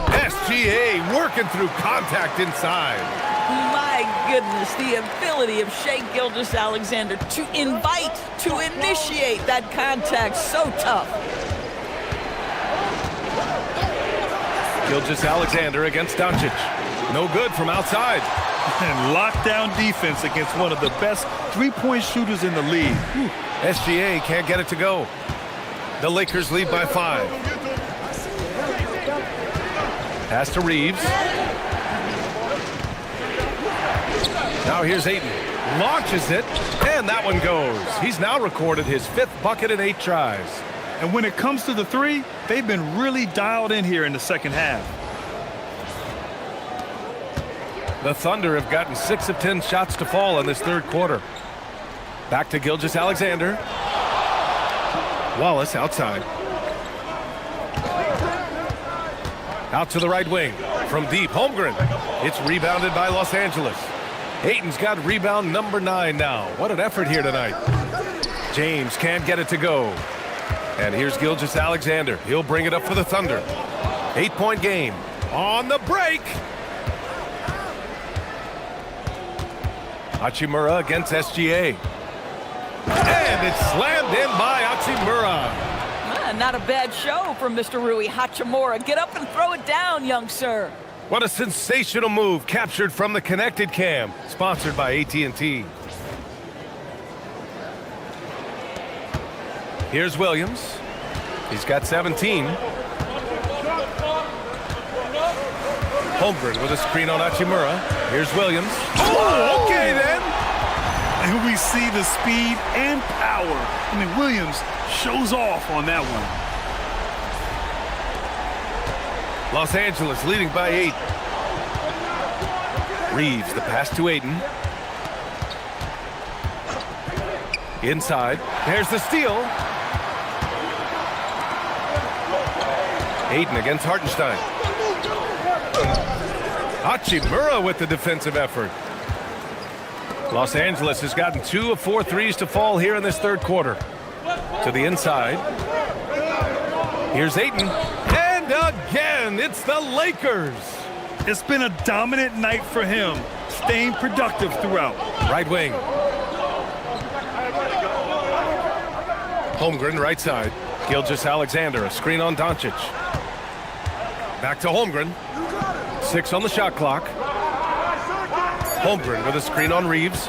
SGA working through contact inside. My goodness, the ability of Shai Gilgeous-Alexander to invite, to initiate that contact, so tough. Gilgeous-Alexander against Doncic. No good from outside. And lockdown defense against one of the best three-point shooters in the league. SGA can't get it to go. The Lakers lead by 5. Pass to Reeves. Now here's Ayton. Launches it, and that one goes. He's now recorded his 5th bucket in 8 tries. And when it comes to the 3, they've been really dialed in here in the second half. The Thunder have gotten 6 of 10 shots to fall in this 3rd quarter. Back to Gilgeous-Alexander. Wallace outside. Out to the right wing. From deep, Holmgren. It's rebounded by Los Angeles. Ayton's got rebound number 9 now. What an effort here tonight. James can't get it to go. And here's Gilgeous-Alexander. He'll bring it up for the Thunder. 8-point game. On the break. Hachimura against SGA. And it's slammed in by Hachimura. Not a bad show from Mr. Rui Hachimura. Get up and throw it down, young sir. What a sensational move captured from the Connected Cam, sponsored by AT&T. Here's Williams. He's got 17. Holmgren with a screen on Hachimura. Here's Williams. Oh, okay then. And we see the speed and power. I mean, Williams shows off on that one. Los Angeles leading by 8. Reeves, the pass to Ayton. Inside. There's the steal. Ayton against Hartenstein. Hachimura with the defensive effort. Los Angeles has gotten 2 of 4 threes to fall here in this third quarter. To the inside. Here's Ayton. And again, it's the Lakers. It's been a dominant night for him, staying productive throughout. Right wing. Holmgren, right side. Gilgeous-Alexander, a screen on Doncic. Back to Holmgren. 6 on the shot clock. Holmgren with a screen on Reeves.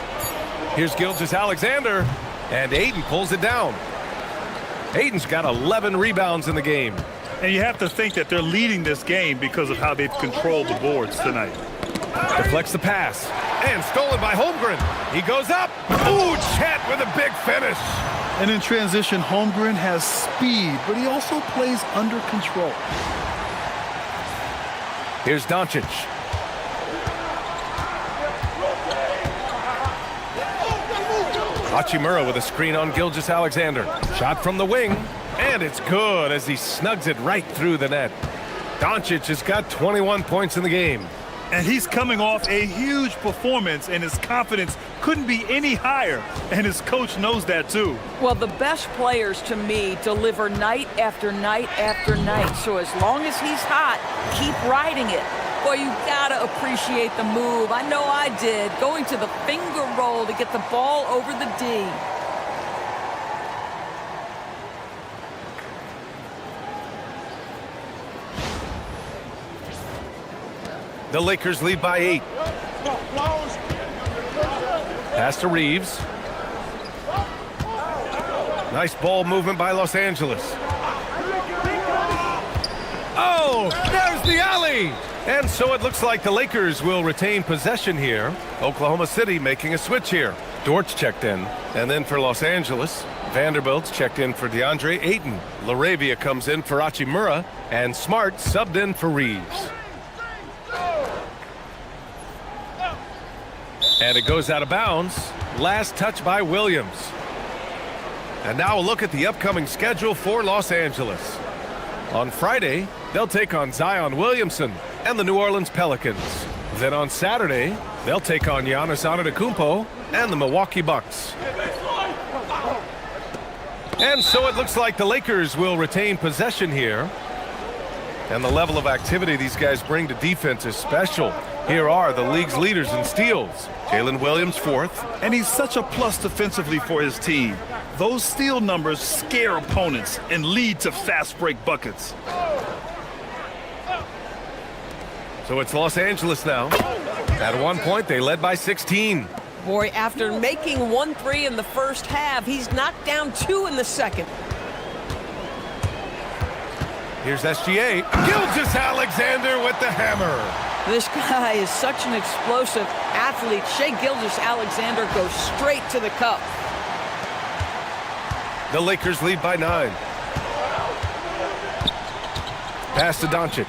Here's Gilgeous-Alexander. And Ayton pulls it down. Ayton's got 11 rebounds in the game. And you have to think that they're leading this game because of how they've controlled the boards tonight. Deflects the pass. And stolen by Holmgren. He goes up. Ooh, Chet with a big finish. And in transition, Holmgren has speed, but he also plays under control. Here's Doncic. Hachimura with a screen on Gilgeous-Alexander. Shot from the wing. And it's good as he snugs it right through the net. Doncic has got 21 points in the game. And he's coming off a huge performance, and his confidence couldn't be any higher. And his coach knows that, too. Well, the best players, to me, deliver night after night after night. So as long as he's hot, keep riding it. Boy, you gotta appreciate the move. I know I did. Going to the finger roll to get the ball over the D. The Lakers lead by 8. Pass to Reeves. Nice ball movement by Los Angeles. Oh, there's the alley. And so it looks like the Lakers will retain possession here. Oklahoma City making a switch here. Dortch checked in. And then for Los Angeles, Vanderbilt's checked in for DeAndre Ayton. LaRavia comes in for Hachimura. And Smart subbed in for Reeves. And it goes out of bounds. Last touch by Williams. And now a look at the upcoming schedule for Los Angeles. On Friday, they'll take on Zion Williamson and the New Orleans Pelicans. Then on Saturday, they'll take on Giannis Antetokounmpo and the Milwaukee Bucks. And so it looks like the Lakers will retain possession here. And the level of activity these guys bring to defense is special. Here are the league's leaders in steals. Jalen Williams, 4th. And he's such a plus defensively for his team. Those steal numbers scare opponents and lead to fast break buckets. So it's Los Angeles now. At one point, they led by 16. Boy, after making 1 3 in the first half, he's knocked down 2 in the second. Here's SGA. Gilgeous-Alexander with the hammer. This guy is such an explosive athlete. Shai Gilgeous-Alexander goes straight to the cup. The Lakers lead by 9. Pass to Doncic.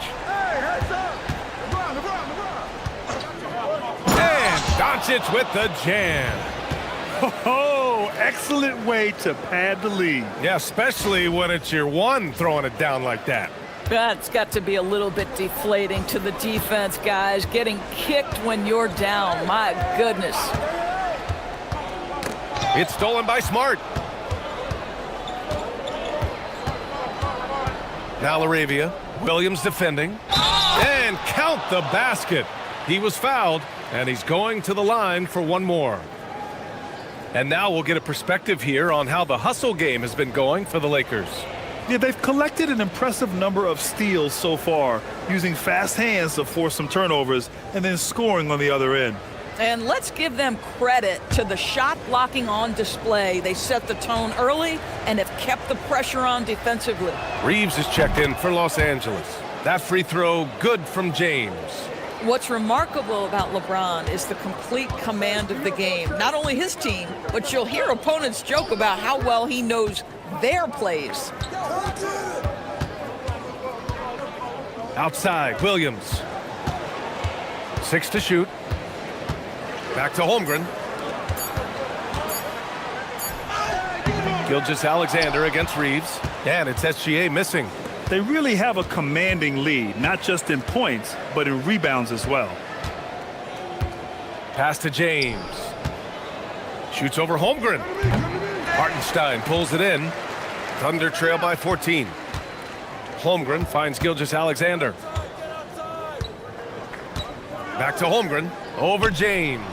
And Doncic with the jam. Oh, excellent way to pad the lead. Yeah, especially when it's your one throwing it down like that. That's got to be a little bit deflating to the defense, guys. Getting kicked when you're down. My goodness. It's stolen by Smart. Now LaRavia. Williams defending. And count the basket. He was fouled, and he's going to the line for one more. And now we'll get a perspective here on how the hustle game has been going for the Lakers. Yeah, they've collected an impressive number of steals so far, using fast hands to force some turnovers and then scoring on the other end. And let's give them credit to the shot blocking on display. They set the tone early and have kept the pressure on defensively. Reeves is checked in for Los Angeles. That free throw good from James. What's remarkable about LeBron is the complete command of the game. Not only his team, but you'll hear opponents joke about how well he knows their plays. Outside, Williams. 6 to shoot. Back to Holmgren. Gilgeous-Alexander against Reeves. And it's SGA missing. They really have a commanding lead, not just in points, but in rebounds as well. Pass to James. Shoots over Holmgren. Hartenstein pulls it in. Thunder trail by 14. Holmgren finds Gilgeous-Alexander. Back to Holmgren. Over James.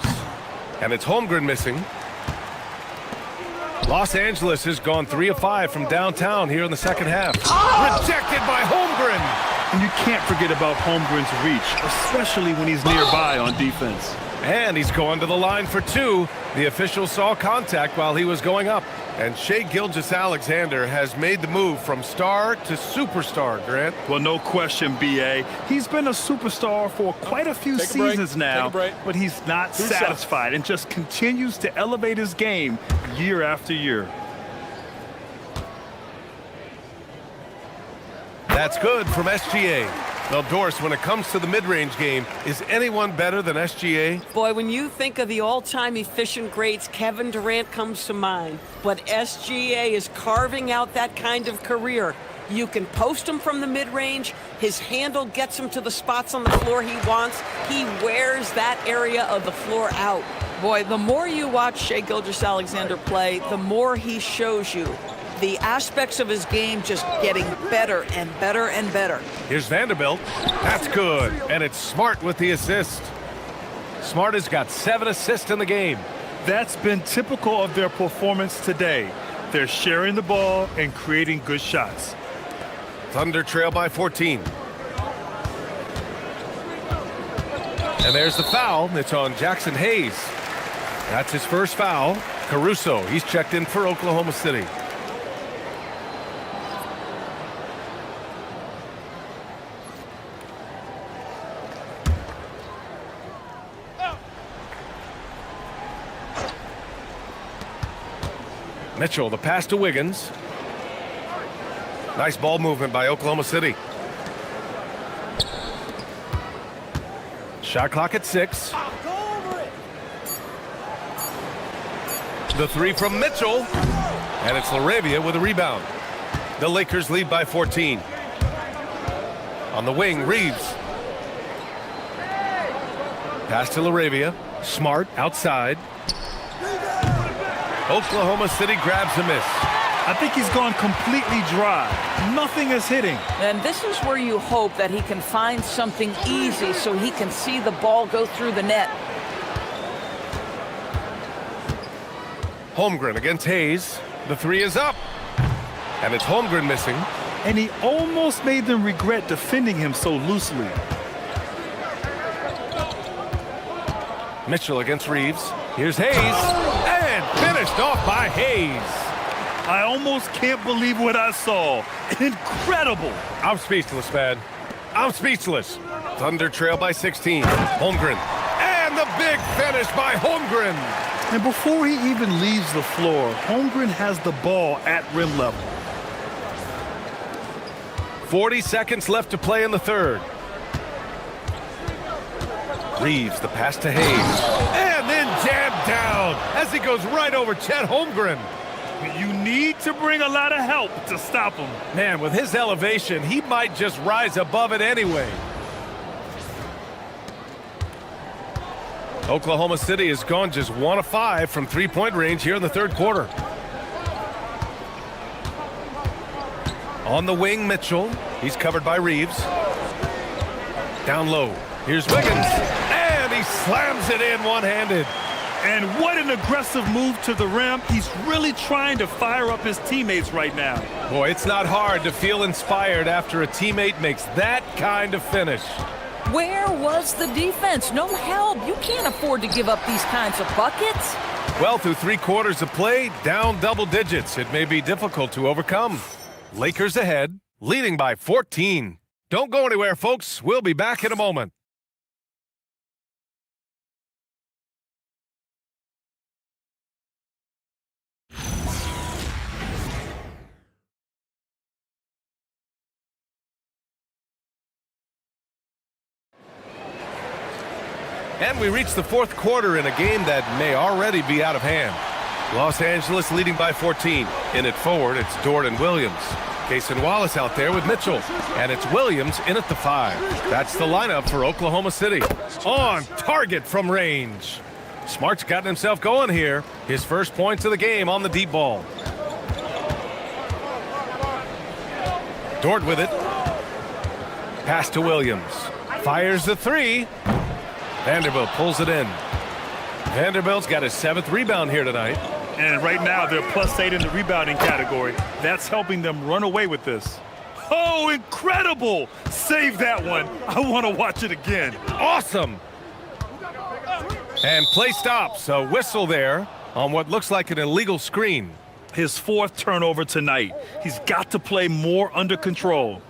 And it's Holmgren missing. Los Angeles has gone 3 of 5 from downtown here in the second half. Rejected by Holmgren. And you can't forget about Holmgren's reach, especially when he's nearby on defense. And he's going to the line for 2. The official saw contact while he was going up. And Shai Gilgeous-Alexander has made the move from star to superstar, Grant. Well, no question, B.A. He's been a superstar for quite a few seasons now, but he's not satisfied and just continues to elevate his game year after year. That's good from SGA. Now, Doris, when it comes to the mid-range game, is anyone better than SGA? Boy, when you think of the all-time efficient greats, Kevin Durant comes to mind. But SGA is carving out that kind of career. You can post him from the mid-range. His handle gets him to the spots on the floor he wants. He wears that area of the floor out. Boy, the more you watch Shai Gilgeous-Alexander play, the more he shows you the aspects of his game just getting better and better and better. Here's Vanderbilt. That's good. And it's Smart with the assist. Smart has got 7 assists in the game. That's been typical of their performance today. They're sharing the ball and creating good shots. Thunder trail by 14. And there's the foul. It's on Jackson Hayes. That's his first foul. Caruso, he's checked in for Oklahoma City. Mitchell, the pass to Wiggins. Nice ball movement by Oklahoma City. Shot clock at 6. The 3 from Mitchell. And it's LaRavia with a rebound. The Lakers lead by 14. On the wing, Reeves. Pass to LaRavia. Smart outside. Oklahoma City grabs a miss. I think he's gone completely dry. Nothing is hitting. And this is where you hope that he can find something easy so he can see the ball go through the net. Holmgren against Hayes. The 3 is up. And it's Holmgren missing. And he almost made them regret defending him so loosely. Mitchell against Reeves. Here's Hayes. And finished off by Hayes. I almost can't believe what I saw. Incredible. I'm speechless, man. I'm speechless. Thunder trail by 16. Holmgren. And the big finish by Holmgren. And before he even leaves the floor, Holmgren has the ball at rim level. 40 seconds left to play in the third. Reeves, the pass to Hayes. And then jammed down as he goes right over Chet Holmgren. You need to bring a lot of help to stop him. Man, with his elevation, he might just rise above it anyway. Oklahoma City has gone just 1 of 5 from three-point range here in the third quarter. On the wing, Mitchell. He's covered by Reeves. Down low. Here's Wiggins. And he slams it in one-handed. And what an aggressive move to the rim. He's really trying to fire up his teammates right now. Boy, it's not hard to feel inspired after a teammate makes that kind of finish. Where was the defense? No help. You can't afford to give up these kinds of buckets. Well, through 3 quarters of play, down double digits. It may be difficult to overcome. Lakers ahead, leading by 14. Don't go anywhere, folks. We'll be back in a moment. And we reach the fourth quarter in a game that may already be out of hand. Los Angeles leading by 14. In it forward, it's Dort and Williams. Cason Wallace out there with Mitchell. And it's Williams in at the 5. That's the lineup for Oklahoma City. On target from range. Smart's gotten himself going here. His first points of the game on the deep ball. Dort with it. Pass to Williams. Fires the 3. Vanderbilt pulls it in. Vanderbilt's got his 7th rebound here tonight. And right now they're +8 in the rebounding category. That's helping them run away with this. Oh, incredible! Save that one. I want to watch it again. Awesome! And play stops. A whistle there on what looks like an illegal screen. His 4th turnover tonight. He's got to play more under control.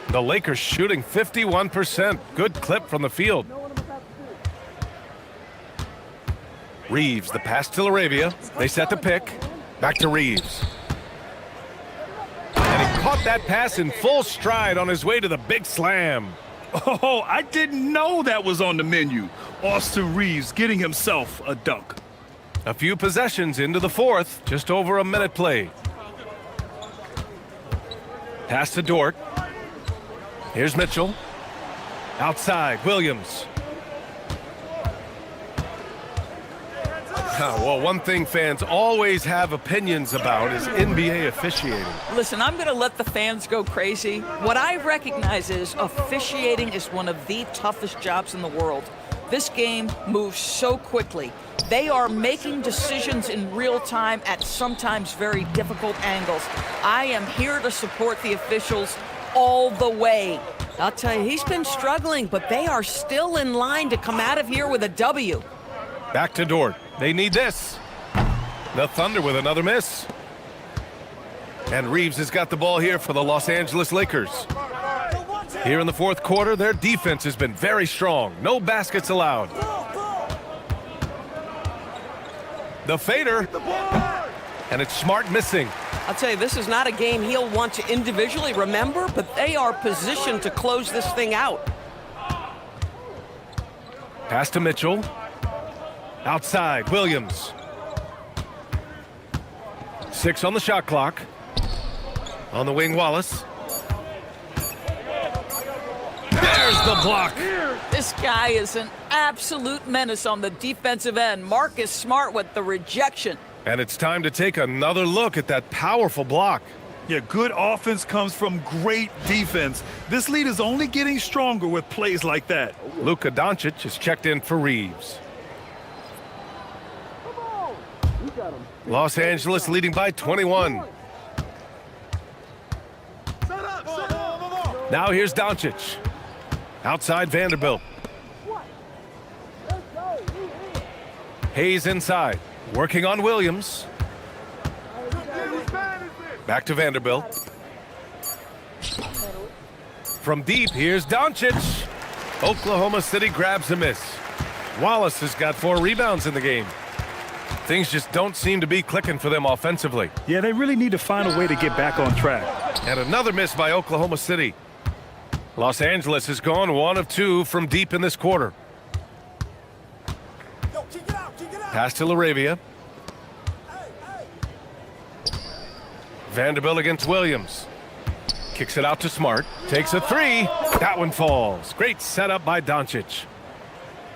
The Lakers shooting 51%. Good clip from the field. Reeves, the pass to Laravia. They set the pick. Back to Reeves. And he caught that pass in full stride on his way to the big slam. Oh, I didn't know that was on the menu. Austin Reeves getting himself a dunk. A few possessions into the fourth. Just over a minute played. Pass to Dort. Here's Mitchell. Outside, Williams. Well, one thing fans always have opinions about is NBA officiating. Listen, I'm going to let the fans go crazy. What I recognize is officiating is one of the toughest jobs in the world. This game moves so quickly. They are making decisions in real time at sometimes very difficult angles. I am here to support the officials all the way. I'll tell you, he's been struggling, but they are still in line to come out of here with a W. Back to Dort. They need this. The Thunder with another miss. And Reeves has got the ball here for the Los Angeles Lakers. Here in the fourth quarter, their defense has been very strong. No baskets allowed. The fader. And it's Smart missing. I'll tell you, this is not a game he'll want to individually remember, but they are positioned to close this thing out. Pass to Mitchell. Outside, Williams. 6 on the shot clock. On the wing, Wallace. There's the block. This guy is an absolute menace on the defensive end. Marcus Smart with the rejection. And it's time to take another look at that powerful block. Yeah, good offense comes from great defense. This lead is only getting stronger with plays like that. Luka Doncic is checked in for Reeves. Los Angeles leading by 21. Now here's Doncic. Outside Vanderbilt. Hayes inside. Working on Williams. Back to Vanderbilt. From deep, here's Doncic. Oklahoma City grabs a miss. Wallace has got 4 rebounds in the game. Things just don't seem to be clicking for them offensively. Yeah, they really need to find a way to get back on track. And another miss by Oklahoma City. Los Angeles has gone 1 of 2 from deep in this quarter. Pass to LaRavia. Vanderbilt against Williams. Kicks it out to Smart. Takes a three. That one falls. Great setup by Doncic.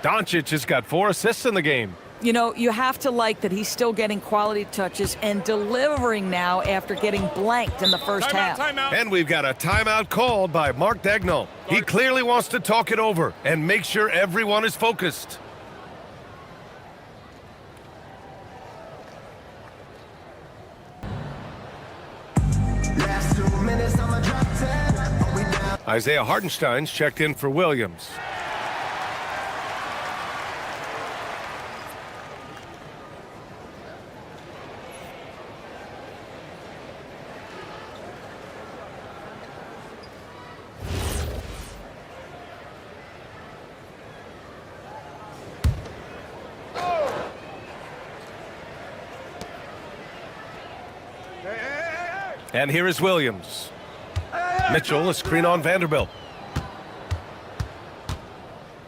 Doncic has got 4 assists in the game. You know, you have to like that he's still getting quality touches and delivering now after getting blanked in the first half. And we've got a timeout called by Mark Daigneault. He clearly wants to talk it over and make sure everyone is focused. Isaiah Hartenstein's checked in for Williams. And here is Williams. Mitchell, a screen on Vanderbilt.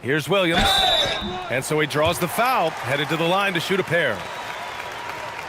Here's Williams. And so he draws the foul, headed to the line to shoot a pair.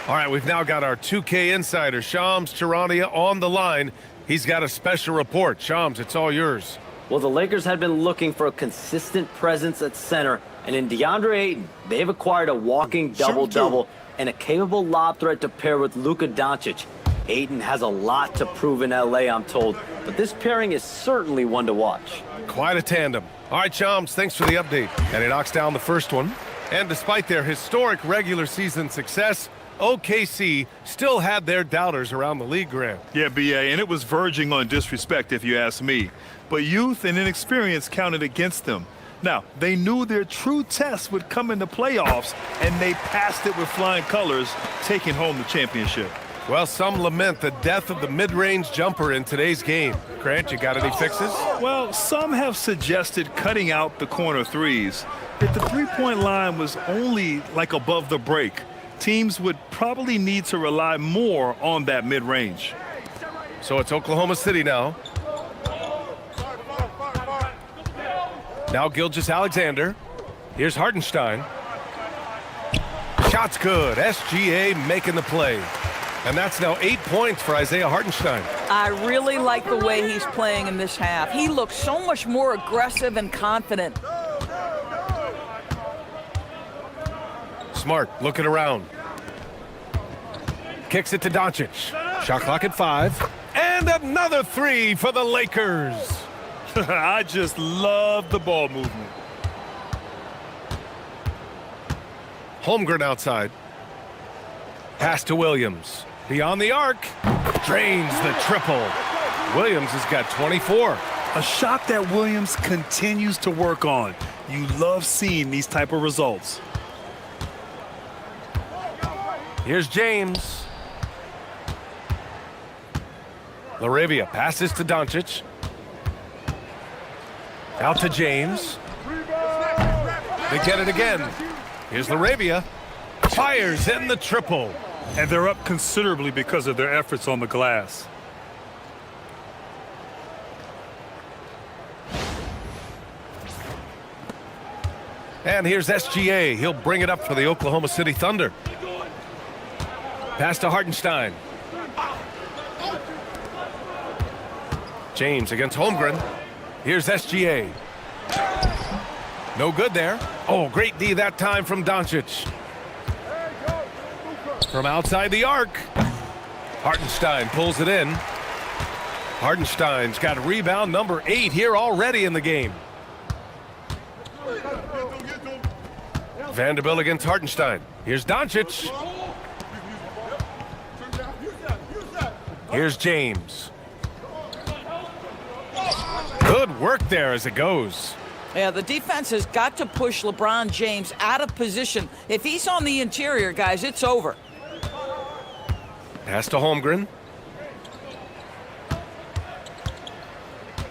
All right, we've now got our 2K insider, Shams Charania, on the line. He's got a special report. Shams, it's all yours. Well, the Lakers had been looking for a consistent presence at center, and in DeAndre Ayton, they've acquired a walking double-double and a capable lob threat to pair with Luka Doncic. Ayton has a lot to prove in LA, I'm told, but this pairing is certainly one to watch. Quite a tandem. All right, Shams, thanks for the update. And he knocks down the first one. And despite their historic regular season success, OKC still had their doubters around the league, Grant. Yeah, B.A., and it was verging on disrespect if you ask me. But youth and inexperience counted against them. Now, they knew their true test would come in the playoffs, and they passed it with flying colors, taking home the championship. Well, some lament the death of the mid-range jumper in today's game. Grant, you got any fixes? Well, some have suggested cutting out the corner threes. If the three-point line was only like above the break, teams would probably need to rely more on that mid-range. So it's Oklahoma City now. Now Gilgeous-Alexander. Here's Hartenstein. Shot's good. SGA making the play. And that's now 8 points for Isaiah Hartenstein. I really like the way he's playing in this half. He looks so much more aggressive and confident. Smart looking around. Kicks it to Doncic. Shot clock at 5. And another three for the Lakers. I just love the ball movement. Holmgren outside. Pass to Williams. Beyond the arc. Drains the triple. Williams has got 24. A shot that Williams continues to work on. You love seeing these type of results. Here's James. LaRavia passes to Doncic. Out to James. They get it again. Here's LaRavia. Fires in the triple. And they're up considerably because of their efforts on the glass. And here's SGA. He'll bring it up for the Oklahoma City Thunder. Pass to Hartenstein. James against Holmgren. Here's SGA. No good there. Oh, great D that time from Doncic. From outside the arc. Hartenstein pulls it in. Hartenstein's got rebound number 8 here already in the game. Vanderbilt against Hartenstein. Here's Doncic. Here's James. Good work there as it goes. Yeah, the defense has got to push LeBron James out of position. If he's on the interior, guys, it's over. Pass to Holmgren.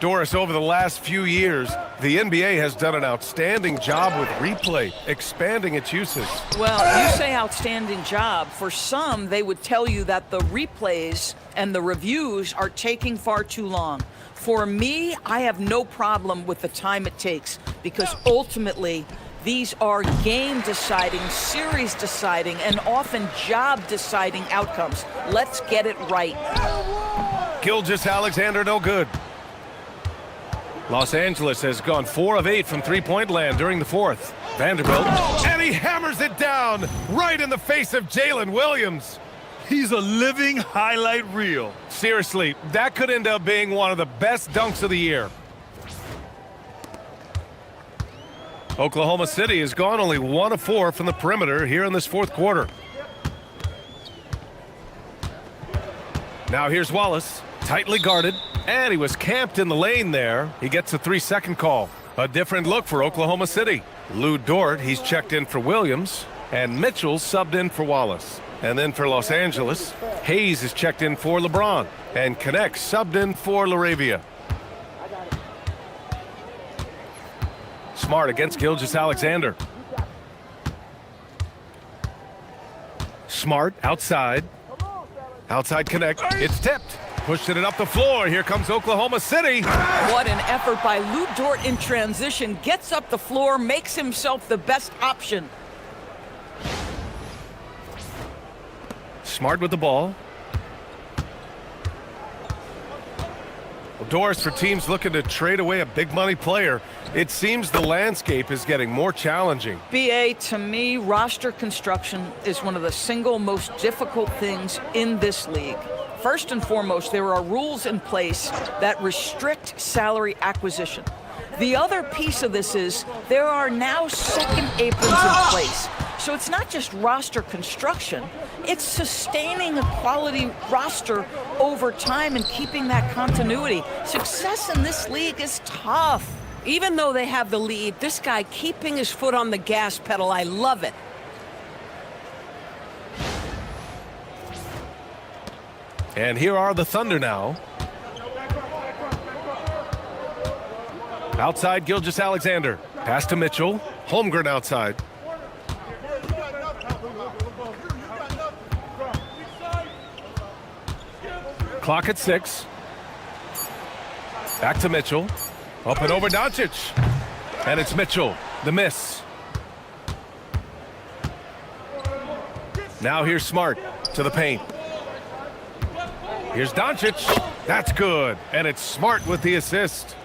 Doris, over the last few years, the NBA has done an outstanding job with replay, expanding its uses. Well, you say outstanding job. For some, they would tell you that the replays and the reviews are taking far too long. For me, I have no problem with the time it takes because ultimately These are game-deciding, series-deciding, and often job-deciding outcomes. Let's get it right. Gilgeous-Alexander no good. Los Angeles has gone 4 of 8 from three-point land during the fourth. Vanderbilt, and he hammers it down right in the face of Jalen Williams. He's a living highlight reel. Seriously, that could end up being one of the best dunks of the year. Oklahoma City has gone only 1 of 4 from the perimeter here in this fourth quarter. Now here's Wallace, tightly guarded, and he was camped in the lane there. He gets a 3-second call. A different look for Oklahoma City. Lou Dort, he's checked in for Williams, and Mitchell subbed in for Wallace. And then for Los Angeles, Hayes is checked in for LeBron, and Connect subbed in for LaRavia. Smart against Gilgeous-Alexander. Smart outside. Outside Connect. It's tipped. Pushing it up the floor. Here comes Oklahoma City. What an effort by Lou Dort in transition. Gets up the floor, makes himself the best option. Smart with the ball. Well, doors for teams looking to trade away a big money player. It seems the landscape is getting more challenging. BA, to me, roster construction is one of the single most difficult things in this league. First and foremost, there are rules in place that restrict salary acquisition. The other piece of this is there are now second aprons in place. So it's not just roster construction, it's sustaining a quality roster over time and keeping that continuity. Success in this league is tough. Even though they have the lead, this guy keeping his foot on the gas pedal, I love it. And here are the Thunder now. Outside Gilgeous-Alexander. Pass to Mitchell. Holmgren outside. Clock at 6. Back to Mitchell. Up and over Doncic. And it's Mitchell. The miss. Now here's Smart to the paint. Here's Doncic. That's good. And it's Smart with the assist.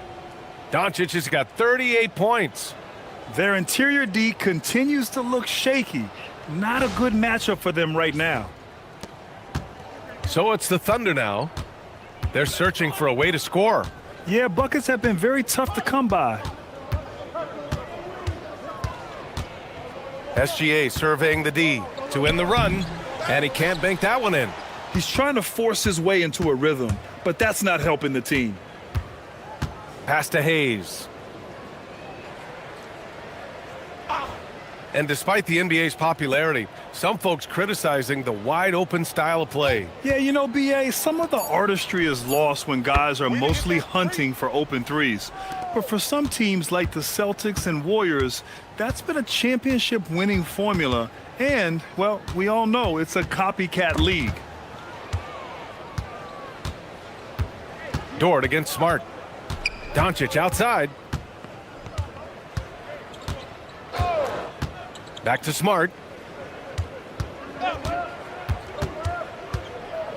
Doncic has got 38 points. Their interior D continues to look shaky. Not a good matchup for them right now. So it's the Thunder now. They're searching for a way to score. Yeah, buckets have been very tough to come by. SGA surveying the D to win the run, and he can't bank that one in. He's trying to force his way into a rhythm, but that's not helping the team. Pass to Hayes. And despite the NBA's popularity, some folks criticizing the wide-open style of play. Yeah, you know, BA, some of the artistry is lost when guys are mostly hunting for open threes. But for some teams like the Celtics and Warriors, that's been a championship-winning formula. And, well, we all know it's a copycat league. Dort against Smart. Doncic outside. Back to Smart.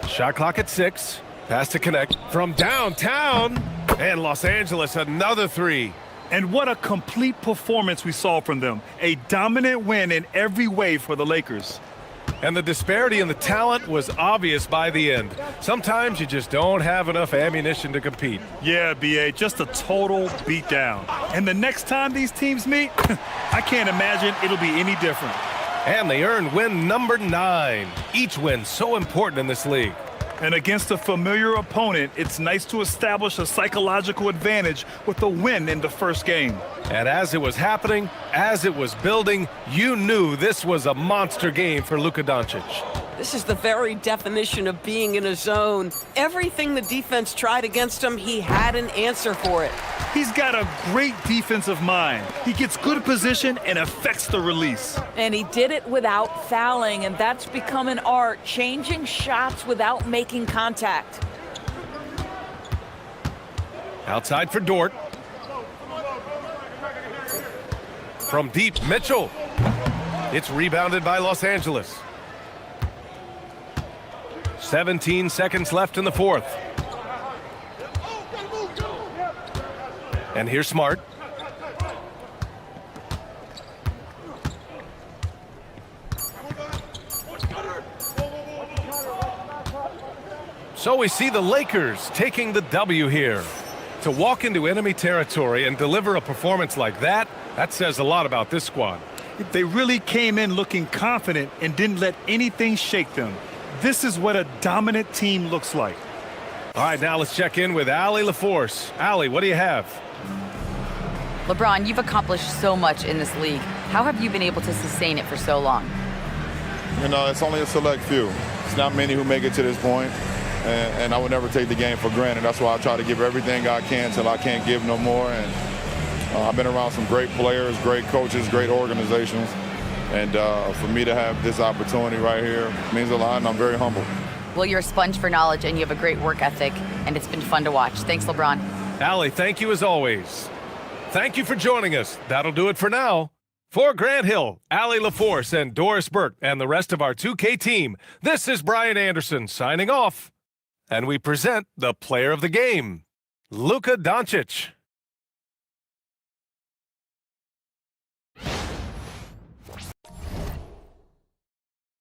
Shot clock at 6. Pass to Connect from downtown. And Los Angeles, another 3. And what a complete performance we saw from them. A dominant win in every way for the Lakers. And the disparity in the talent was obvious by the end. Sometimes you just don't have enough ammunition to compete. Yeah, BA, just a total beatdown. And the next time these teams meet, I can't imagine it'll be any different. And they earned win number 9. Each win so important in this league. And against a familiar opponent, it's nice to establish a psychological advantage with a win in the first game. And as it was happening, as it was building, you knew this was a monster game for Luka Doncic. This is the very definition of being in a zone. Everything the defense tried against him, he had an answer for it. He's got a great defensive mind. He gets good position and affects the release. And he did it without fouling, and that's become an art, changing shots without making contact. Outside for Dort. From deep, Mitchell. It's rebounded by Los Angeles. 17 seconds left in the fourth. And here's Smart. So we see the Lakers taking the W here. To walk into enemy territory and deliver a performance like that, that says a lot about this squad. They really came in looking confident and didn't let anything shake them. This is what a dominant team looks like. All right, now let's check in with Allie LaForce. Allie, what do you have? LeBron, you've accomplished so much in this league. How have you been able to sustain it for so long? You know, it's only a select few. It's not many who make it to this point, and I would never take the game for granted. That's why I try to give everything I can till I can't give no more. And I've been around some great players, great coaches, great organizations. And for me to have this opportunity right here means a lot, and I'm very humble. Well, you're a sponge for knowledge, and you have a great work ethic, and it's been fun to watch. Thanks, LeBron. Allie, thank you as always. Thank you for joining us. That'll do it for now. For Grant Hill, Allie LaForce, and Doris Burke, and the rest of our 2K team, this is Brian Anderson signing off. And we present the player of the game, Luka Doncic.